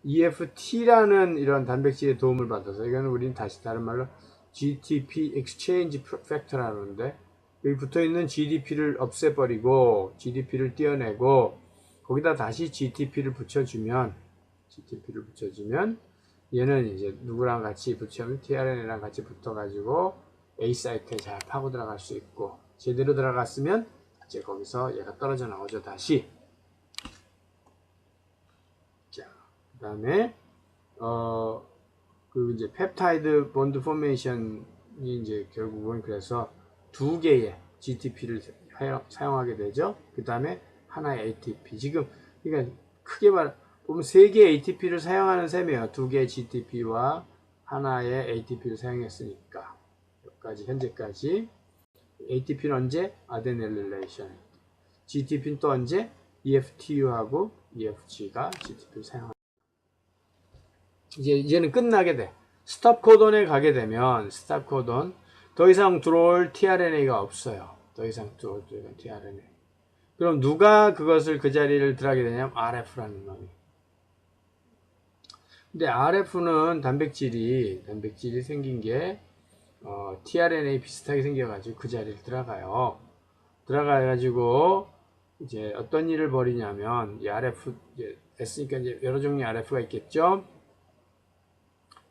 Speaker 1: EFT라는 이런 단백질의 도움을 받아서, 이거는 우리는 다시 다른 말로 GTP Exchange Factor라고 하는데, 여기 붙어있는 GDP를 없애버리고 GDP를 떼어내고 거기다 다시 GTP를 붙여주면 얘는 이제 누구랑 같이 붙여면 tRNA랑 같이 붙어가지고 A 사이트에 잘 파고 들어갈 수 있고, 제대로 들어갔으면 이제 거기서 얘가 떨어져 나오죠. 다시. 자, 그 다음에 그 이제 펩타이드 본드 포메이션이 이제 결국은 그래서 두 개의 GTP를 사용하게 되죠. 그 다음에 하나의 ATP. 지금 그러니까 크게 보면 세 개의 ATP를 사용하는 셈이에요. 두 개의 GTP와 하나의 ATP를 사용했으니까 현재까지 ATP는 언제? 아데닐레이션. GTP는 또 언제? EFTU하고 EFG가 GTP를 사용합니다. 이제는 끝나게 돼. 스톱 코돈에 가게 되면 더 이상 들어올 tRNA가 없어요. 더 이상 들어올 tRNA. 그럼 누가 그것을 그 자리를 들어가게 되냐면 RF라는 놈이. 근데 RF는 단백질이 생긴 게 tRNA 비슷하게 생겨가지고 그 자리를 들어가요. 들어가가지고 이제 어떤 일을 벌이냐면, 이 RF S니까 이제 여러 종류의 RF가 있겠죠.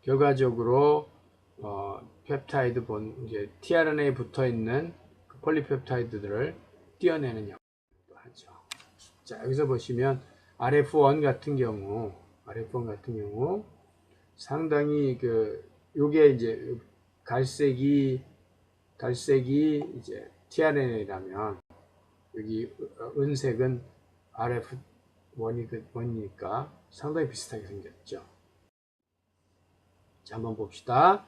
Speaker 1: 결과적으로 펩타이드 이제 tRNA에 붙어 있는 그 폴리펩타이드들을 떼어내는 역할도 하죠. 자, 여기서 보시면 RF1 같은 경우 상당히 요게 이제 갈색이 갈색이 이제 tRNA라면 여기 은색은 RF1이니까 상당히 비슷하게 생겼죠. 자, 한번 봅시다.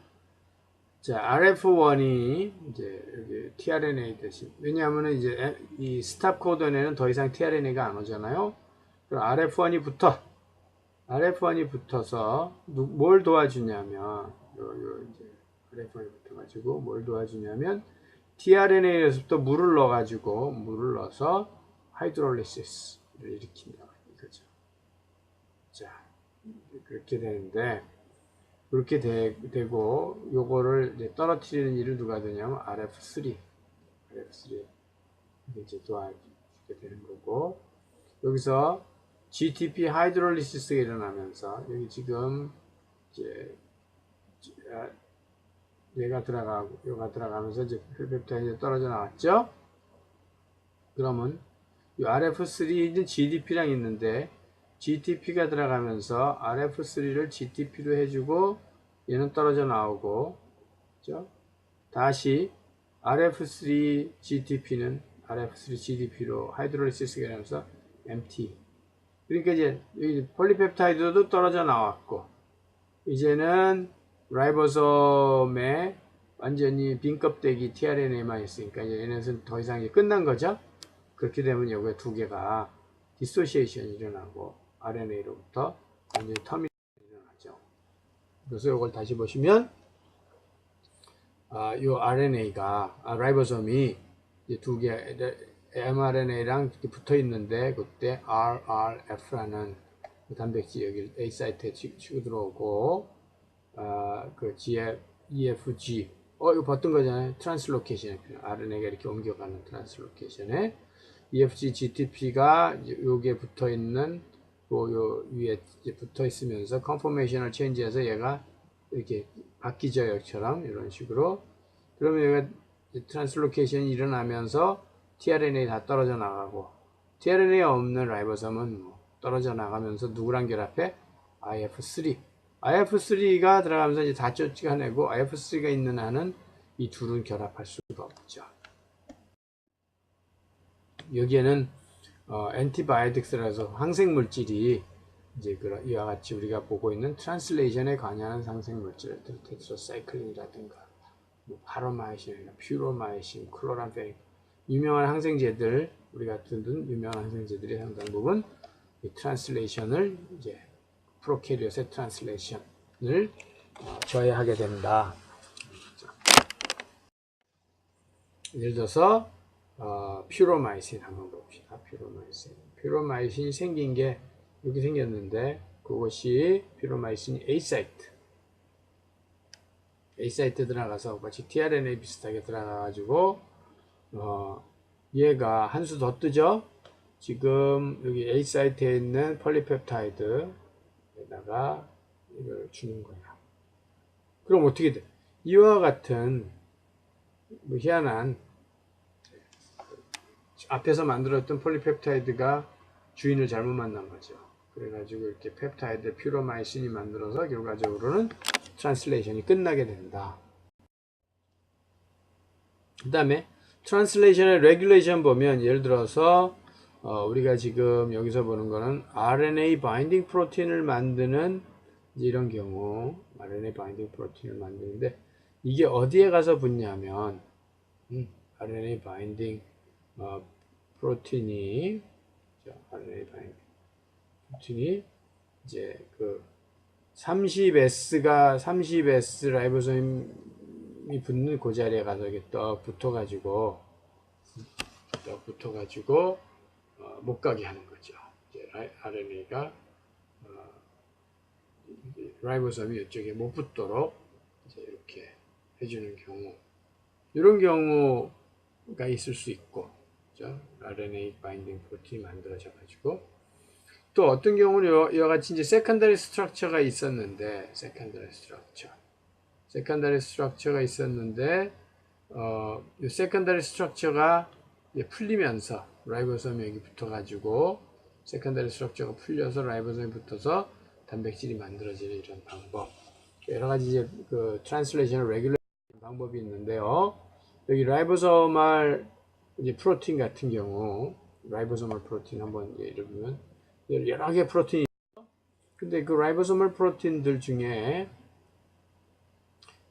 Speaker 1: 자, RF1이 이제 여기 tRNA 대신, 왜냐하면 이제 이 스탑 코드에는 더 이상 tRNA가 안 오잖아요. 그럼 RF1이 붙어서 뭘 도와주냐면, 이제 RF1이 붙어가지고 뭘 도와주냐면, tRNA에서부터 물을 넣어서 하이드롤리시스를 일으킨다 이거죠. 자, 그렇게 되는데, 그렇게 되고 요거를 이제 떨어뜨리는 일을 누가 되냐면 RF3 이제 도와주게 되는 거고, 여기서 GTP 하이드롤리시스가 일어나면서 여기 지금 이제 얘가 들어가면서 이제 펠펩타이드 떨어져 나왔죠. 그러면 이 RF3는 GDP랑 있는데 GTP가 들어가면서 RF3를 GTP로 해주고 얘는 떨어져 나오고, 그렇죠? 다시 RF3 GTP는 RF3 GDP로 하이드롤리시스가 일어나면서 MT. 그러니까 이제 여기 폴리펩타이드도 떨어져 나왔고, 이제는 라이보솜에 완전히 빈 껍데기 tRNA만 있으니까 이제 얘네는 더 이상 끝난 거죠. 그렇게 되면 여기 두 개가 디소시에이션이 일어나고 RNA로부터 완전히 터미널이 일어나죠. 그래서 이걸 다시 보시면 이 RNA가 라이보솜이 두 개 mRNA랑 붙어 있는데 그때 RRF라는 단백질 여기 A 사이트에 치고 들어오고 그 EFG 이거 봤던 거잖아요. 트랜스로케이션 RNA가 이렇게 옮겨가는 트랜스로케이션에 EFG GTP가 여기에 붙어 있는 요 위에 붙어 있으면서 컨포메이션을 체인지해서 얘가 이렇게 바뀌죠. 여기처럼 이런 식으로. 그러면 얘가 트랜스로케이션이 일어나면서 tRNA 다 떨어져 나가고, tRNA 없는 라이보솜은 떨어져 나가면서 누구랑 결합해? IF3가 들어가면서 이제 다 쫓아내고, IF3가 있는 한은 이 둘은 결합할 수가 없죠. 여기에는 엔티바이오틱스라서 항생물질이 이제 이와 같이 우리가 보고 있는 트랜슬레이션에 관여하는 항생물질, 테트라사이클린이라든가 파로마이신이나 퓨로마이신, 클로람페닌, 유명한 항생제들, 우리가 듣는 유명한 항생제들의 상당 부분 이 트랜슬레이션을 이제 프로캐리ot의 트랜슬레이션을 저해하게 된다. 예를 들어서 퓨로마이신 한번 봅시다. 퓨로마이신이 생긴 게 이렇게 생겼는데 그것이 퓨로마이신 A 사이트 들어가서 마치 tRNA 비슷하게 들어가가지고 얘가 한 수 더 뜨죠. 지금 여기 A 사이트에 있는 폴리펩타이드에다가 이걸 주는 거야. 그럼 어떻게 돼? 이와 같은 희한한 앞에서 만들었던 폴리펩타이드가 주인을 잘못 만난 거죠. 그래가지고 이렇게 펩타이드 퓨로마이신이 만들어서 결과적으로는 트랜슬레이션이 끝나게 된다. 그 다음에 트랜슬레이션의 레귤레이션 보면 예를 들어서 우리가 지금 여기서 보는 거는 RNA 바인딩 프로틴을 만드는 이런 경우 RNA 바인딩 프로틴을 만드는데 이게 어디에 가서 붙냐면 RNA 바인딩 프로틴이 RNA 바인딩 프로틴이 이제 그 30S 라이보솜이 붙는 그 자리에 가서 이렇게 떡 붙어가지고 못 가게 하는 거죠. 이제 RNA가 라이보솜이 이쪽에 못 붙도록 이제 이렇게 해주는 경우, 이런 경우가 있을 수 있고, 그렇죠? RNA 바인딩 프로틴이 만들어져 가지고 또 어떤 경우는 이와 같이 이제 세컨더리 스트럭처가 있었는데 이 세컨더리 스트럭처가 풀리면서 라이보솜이 여기 붙어가지고 세컨더리 스트럭처가 풀려서 라이보솜이 붙어서 단백질이 만들어지는 이런 방법, 여러 가지 이제 그 트랜슬레이션 레귤레이션 방법이 있는데요. 여기 라이보소말 이제 프로틴 같은 경우, 라이보소말 프로틴 한번 예를 보면 여러 개의 프로틴이 있죠. 근데 그 라이보소말 프로틴들 중에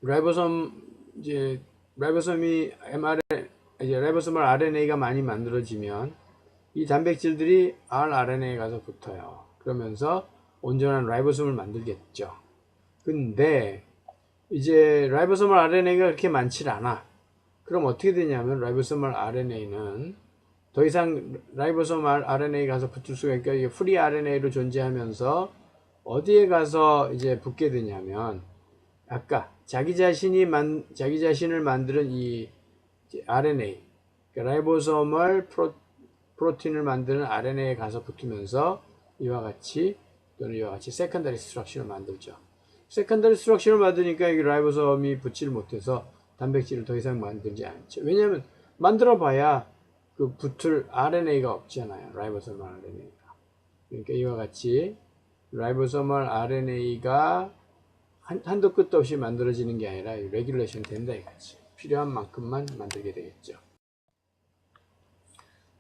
Speaker 1: 라이보솜이 이제 라이보소말 RNA가 많이 만들어지면 이 단백질들이 rRNA에 가서 붙어요. 그러면서 온전한 라이보솜을 만들겠죠. 근데 이제 라이보소말 RNA가 그렇게 많지 않아. 그럼 어떻게 되냐면 라이보소말 RNA는 더 이상 라이보소말 RNA에 가서 붙을 수가 있으니까 이게 프리 RNA로 존재하면서 어디에 가서 이제 붙게 되냐면 아까 자기 자신을 만드는 이 RNA, 그러니까 라이보소멀 프로틴을 만드는 RNA에 가서 붙으면서 이와 같이 또는 이와 같이 세컨더리 스트럭처를 만들죠. 세컨더리 스트럭처를 만드니까 이 라이보솜이 붙질 못해서 단백질을 더 이상 만들지 않죠. 왜냐하면 만들어봐야 그 붙을 RNA가 없잖아요. 라이보소멀 RNA가. 그러니까 이와 같이 라이보소멀 RNA가 한도 끝도 없이 만들어지는 게 아니라 레귤레이션 된다 이거지. 필요한 만큼만 만들게 되겠죠.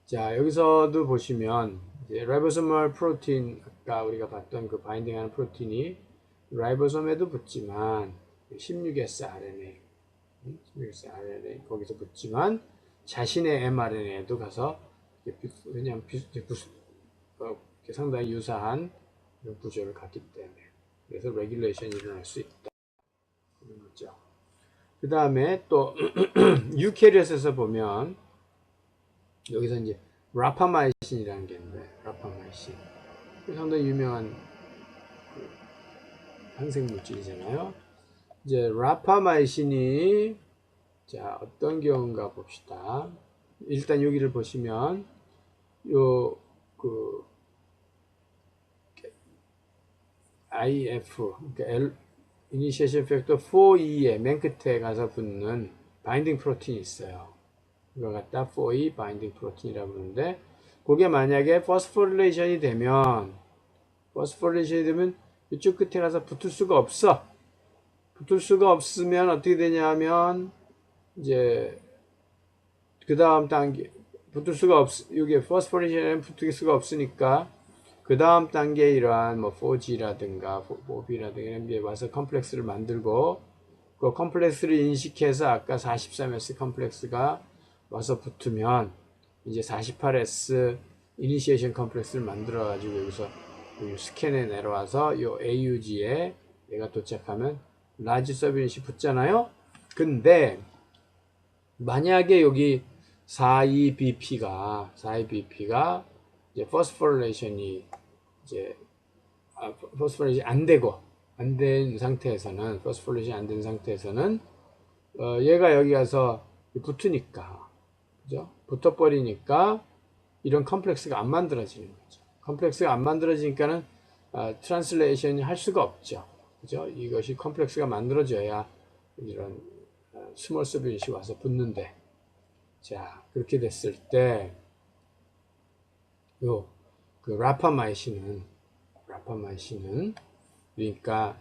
Speaker 1: 자, 여기서도 보시면 라이보소멀 프로틴, 아까 우리가 봤던 그 바인딩하는 프로틴이 라이보솜에도 붙지만 16S RNA, 16S RNA 거기서 붙지만 자신의 mRNA에도 가서 왜냐하면 상당히 유사한 구조를 갖기 때문에 그래서 레귤레이션이 일어날 수 있다. 거죠. 그 다음에 또 유캐리엇에서 보면 여기서 이제 라파마이신이라는 게 있는데 라파마이신 상당히 유명한 항생 물질이잖아요. 이제 라파마이신이 자 어떤 경우인가 봅시다. 일단 여기를 보시면 요 그 IF 그러니까 이니시에이션 팩터 4E에 맨 끝에 가서 붙는 바인딩 프로틴이 있어요. 이거 갖다 4E 바인딩 프로틴이라고 부르는데 그게 만약에 포스포릴레이션이 되면 이쪽 끝에 가서 붙을 수가 없어. 붙을 수가 없으면 어떻게 되냐면 이제 그 다음 단계 붙을 수가 여기 포스포릴레이션에 붙을 수가 없으니까 그 다음 단계에 이러한 뭐 4G라든가 4B라든가 이런 게 와서 컴플렉스를 만들고 그 컴플렉스를 인식해서 아까 43S 컴플렉스가 와서 붙으면 이제 48S 이니시에이션 컴플렉스를 만들어 가지고 여기서 스캔에 내려와서 이 AUG에 얘가 도착하면 라지 서브닛이 붙잖아요. 근데 만약에 여기 42BP가 이제 포스포릴레이션이 이제 포스포릴레이션이 안 된 상태에서는 얘가 여기 가서 붙으니까 그죠? 붙어버리니까 이런 컴플렉스가 안 만들어지는 거죠. 컴플렉스가 안 만들어지니까는 트랜슬레이션이 할 수가 없죠. 그죠? 이것이 컴플렉스가 만들어져야 이런 스몰 서브닛이 와서 붙는데 자 그렇게 됐을 때 그 라파마이신은 그러니까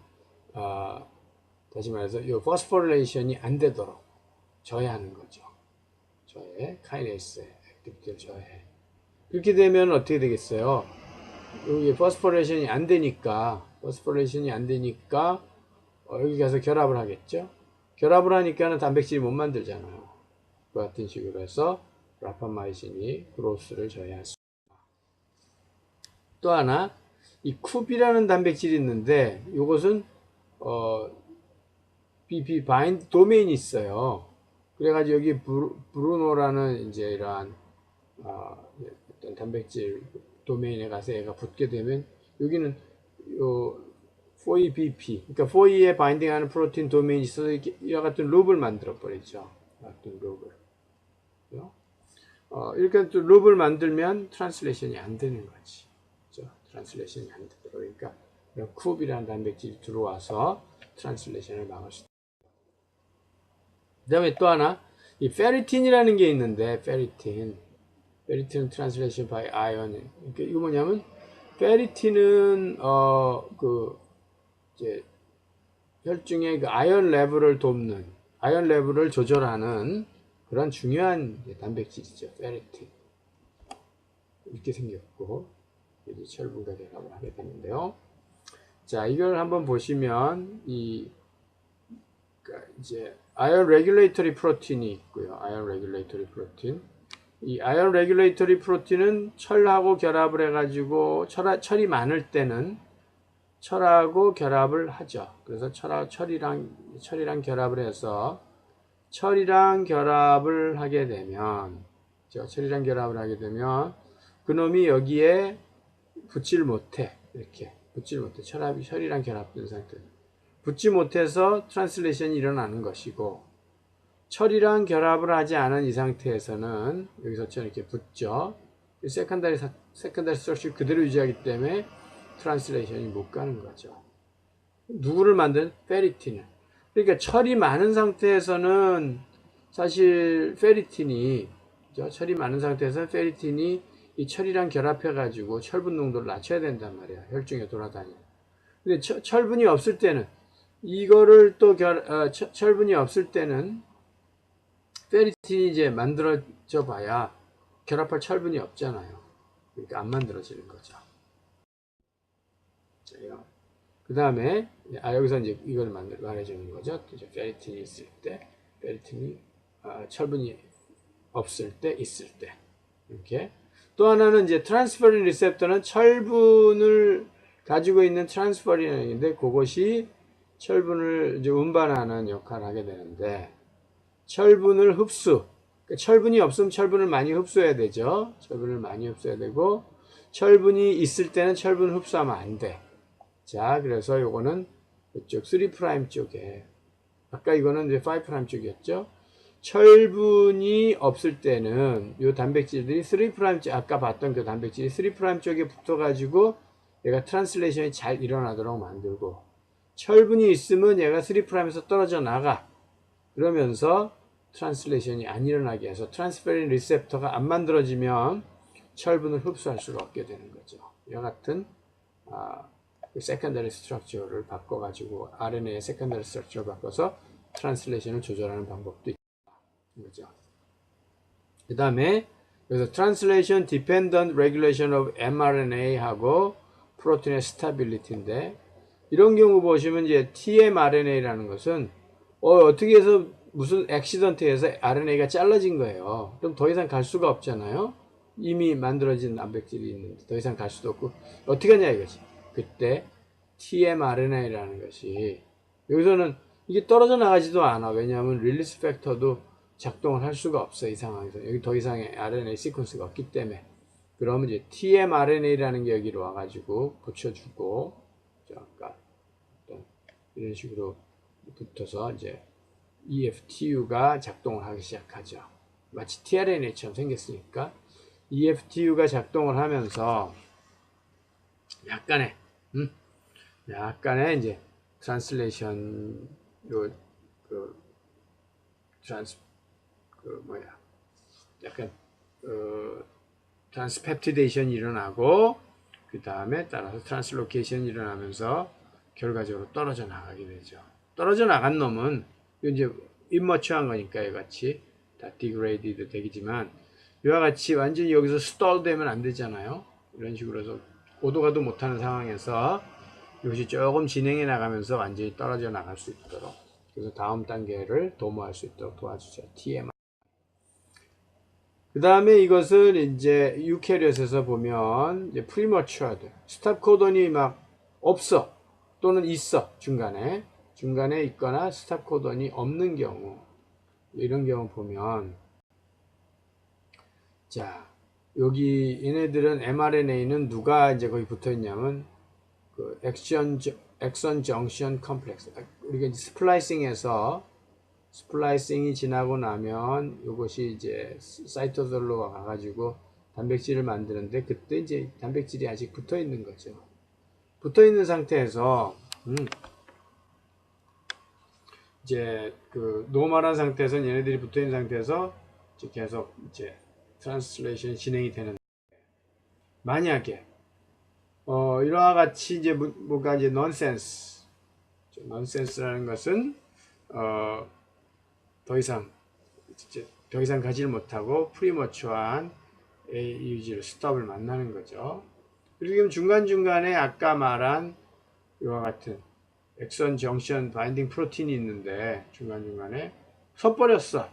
Speaker 1: 다시 말해서 이 포스포릴레이션이 안 되도록 저해하는 거죠. 카이네이스의 액티비티를 저해. 그렇게 되면 어떻게 되겠어요? 여기 포스포릴레이션이 안 되니까 여기 가서 결합을 하겠죠. 결합을 하니까는 단백질이 못 만들잖아요. 그 같은 식으로 해서 라파마이신이 그로스를 저해할 수 있다. 또 하나 이 쿱이라는 단백질이 있는데 이것은 BP 바인드 도메인이 있어요. 그래가지고 여기 브루노라는 이제 이러한 어떤 단백질 도메인에 가서 얘가 붙게 되면 여기는 요 4EBP 그러니까 4E에 바인딩하는 프로틴 도메인이 있어서 이와 같은 룹을 만들어 버리죠. 같은 룹을 이렇게 또 룹을 만들면 트랜슬레이션이 안 되는 거지. 그렇죠? 트랜슬레이션이 안 되도록 그러니까 쿱이라는 단백질이 들어와서 트랜슬레이션을 막을 수 있다. 그 다음에 또 하나 이 페리틴이라는 게 있는데 페리틴은 트랜슬레이션 바이 아이언. 그러니까 이거 뭐냐면 페리틴은 이제 혈중의 그 아이언 레벨을 조절하는 그런 중요한 단백질이죠. 페리틴. 이렇게 생겼고, 이제 철분과 결합을 하게 되는데요. 자, 이걸 한번 보시면, 그러니까 이제, 아연 레귤레이터리 프로틴이 있고요. 아연 레귤레이터리 프로틴. 이 아연 레귤레이터리 프로틴은 철하고 결합을 해가지고, 철이 많을 때는 철하고 결합을 하죠. 그래서 철이랑 결합을 해서, 철이랑 결합을 하게 되면, 그놈이 여기에 붙질 못해. 이렇게. 붙질 못해. 철이랑 결합된 상태. 붙지 못해서 트랜슬레이션이 일어나는 것이고, 철이랑 결합을 하지 않은 이 상태에서는, 여기서처럼 이렇게 붙죠. 세컨다리 스트럭처를 그대로 유지하기 때문에 트랜슬레이션이 못 가는 거죠. 누구를 만든? 페리틴을. 그러니까 철이 많은 상태에서는 사실 철이 많은 상태에서는 페리틴이 이 철이랑 결합해가지고 철분 농도를 낮춰야 된단 말이야. 혈중에 돌아다니는. 근데 철분이 없을 때는 철분이 없을 때는 페리틴이 이제 만들어져 봐야 결합할 철분이 없잖아요. 그러니까 안 만들어지는 거죠. 그 다음에, 여기서 이제 이걸 말해주는 거죠. 이제 페리틴이 있을 때, 철분이 없을 때, 있을 때. 이렇게. 또 하나는 이제 트랜스퍼린 리셉터는 철분을 가지고 있는 트랜스퍼린인데, 그것이 철분을 이제 운반하는 역할을 하게 되는데, 철분을 그러니까 철분이 없으면 철분을 많이 흡수해야 되죠. 철분을 많이 흡수해야 되고, 철분이 있을 때는 철분을 흡수하면 안 돼. 자, 그래서 요거는 이쪽 3' 쪽에, 아까 이거는 이제 5' 쪽이었죠. 철분이 없을 때는 요 단백질들이 3' 아까 봤던 그 단백질이 3' 쪽에 붙어가지고 얘가 트랜슬레이션이 잘 일어나도록 만들고, 철분이 있으면 얘가 3'에서 떨어져 나가. 그러면서 트랜슬레이션이 안 일어나게 해서 트랜스페린 리셉터가 안 만들어지면 철분을 흡수할 수가 없게 되는 거죠. 이와 같은 세컨더리 스트럭처를 바꿔가지고 RNA의 세컨더리 스트럭처를 바꿔서 트랜슬레이션을 조절하는 방법도 있다. 거죠. 그 다음에 그래서 Translation Dependent Regulation of mRNA하고 프로틴의 스타빌리티인데, 이런 경우 보시면 이제 tmRNA라는 것은 어떻게 해서 무슨 액시던트에서 RNA가 잘라진 거예요. 그럼 더 이상 갈 수가 없잖아요. 이미 만들어진 단백질이 있는데 더 이상 갈 수도 없고 어떻게 하냐 이거지. 그때 tmRNA라는 것이, 여기서는 이게 떨어져 나가지도 않아. 왜냐하면 릴리스 팩터도 작동을 할 수가 없어. 이 상황에서 여기 더 이상의 RNA 시퀀스가 없기 때문에. 그러면 이제 tmRNA라는 게 여기로 와가지고 붙여주고, 아까 이런 식으로 붙어서 이제 EFTU가 작동을 하기 시작하죠. 마치 tRNA처럼 생겼으니까 EFTU가 작동을 하면서 약간의 이제 트랜슬레이션 약간 트랜스펩티데이션이 일어나고, 그 다음에 따라서 트랜스로케이션이 일어나면서 결과적으로 떨어져 나가게 되죠. 떨어져 나간 놈은 이제 임머추한 거니까 이같이 다 디그레이디도 되겠지만, 이와 같이 완전히 여기서 스톨 되면 안 되잖아요. 이런 식으로 해서 오도가도 못하는 상황에서 이것이 조금 진행해 나가면서 완전히 떨어져 나갈 수 있도록, 그래서 다음 단계를 도모할 수 있도록 도와주죠. TMR. 그 다음에 이것을 이제 유캐리엇에서 보면 이제 프리머추어드, 스탑 코돈이 막 없어 또는 있어, 중간에 있거나 스탑 코돈이 없는 경우, 이런 경우 보면, 자, 여기 얘네들은 mRNA는 누가 이제 거기 붙어 있냐면 그 엑선 정션 컴플렉스, 우리가 이제 스플라이싱이 지나고 나면 이것이 이제 사이토솔로 가가지고 단백질을 만드는데, 그때 이제 단백질이 아직 붙어 있는 거죠. 붙어 있는 상태에서 이제 그 노멀한 상태에서 얘네들이 붙어 있는 상태에서 이제 계속 이제 트랜슬레이션이 진행이 되는데, 만약에 이와 같이 이제 뭐가 이제 넌센스라는 것은 더 이상 이제 더 이상 가지를 못하고 프리머추한 AUG를 스톱을 만나는 거죠. 그리고 중간중간에 아까 말한 이와 같은 엑선 정션 바인딩 프로틴이 있는데 중간중간에 섞어버렸어.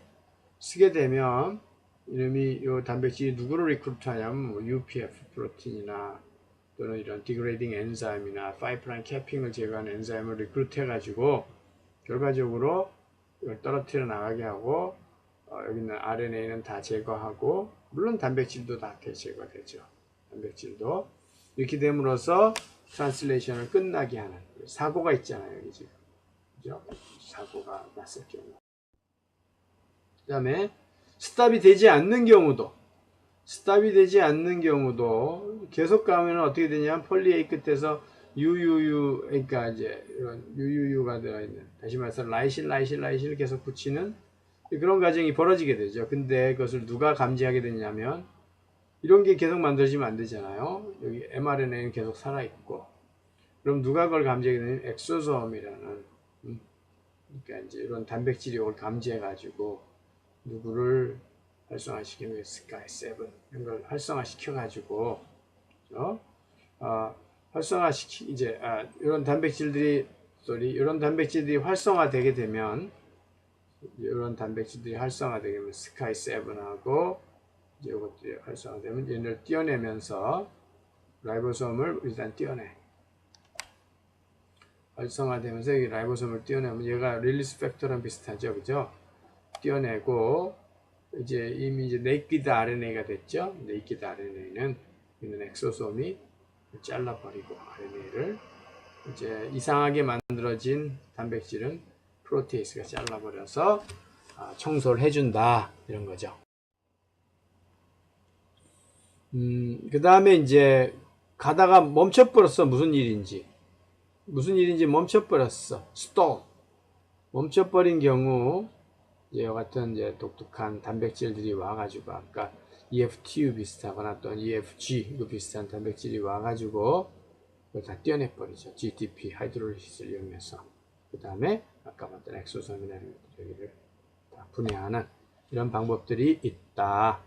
Speaker 1: 쓰게 되면 이놈이 이 단백질이 누구를 리크루트하냐면 뭐 UPF 프로틴이나 또는 이런 디그레이딩 엔자임이나 5' 캐핑을 제거하는 엔자임을 리크루트 해가지고 결과적으로 이걸 떨어뜨려 나가게 하고 여기 있는 RNA는 다 제거하고 물론 단백질도 다 제거되죠. 단백질도 이렇게 됨으로써 트랜슬레이션을 끝나게 하는 사고가 있잖아요. 여기 지금 그죠? 사고가 났을 경우 그 다음에 스탑이 되지 않는 경우도 계속 가면 어떻게 되냐면 폴리A 끝에서 UUU 그러니까 이제 이런 UUU가 들어있는 다시 말해서 라이신을 계속 붙이는 그런 과정이 벌어지게 되죠. 근데 그것을 누가 감지하게 되냐면 이런 게 계속 만들어지면 안 되잖아요. 여기 mRNA는 계속 살아있고 그럼 누가 그걸 감지하게 되냐면 엑소소움이라는 그러니까 이제 이런 단백질이 이걸 감지해가지고 누구를 활성화시키는 스카이7 이런 걸 활성화시켜가지고 이런 단백질들이 활성화되게 되면 스카이7하고 이것들이 활성화되면 얘를 띄어내면서 라이보솜을 일단 띄어내. 활성화되면서 이 라이보솜을 띄어내면 얘가 릴리스 팩터랑 비슷하죠, 그죠? 띄어내고 이제 이미 이제 네이키드 RNA가 됐죠. 네이키드 RNA는 있는 엑소솜이 잘라버리고 RNA를 이제 이상하게 만들어진 단백질은 프로테이스가 잘라버려서 청소를 해준다 이런 거죠. 그 다음에 이제 가다가 멈춰버렸어. 무슨 일인지 멈춰버렸어. 스톱. 멈춰버린 경우 이와 같은 이제 독특한 단백질들이 와가지고 아까 EFTU 비슷하거나 또는 EFG 비슷한 단백질이 와가지고 그걸 다 떼어내버리죠. GTP 하이드롤리시스를 이용해서 그 다음에 아까 봤던 엑소솜이나 여기를 다 분해하는 이런 방법들이 있다.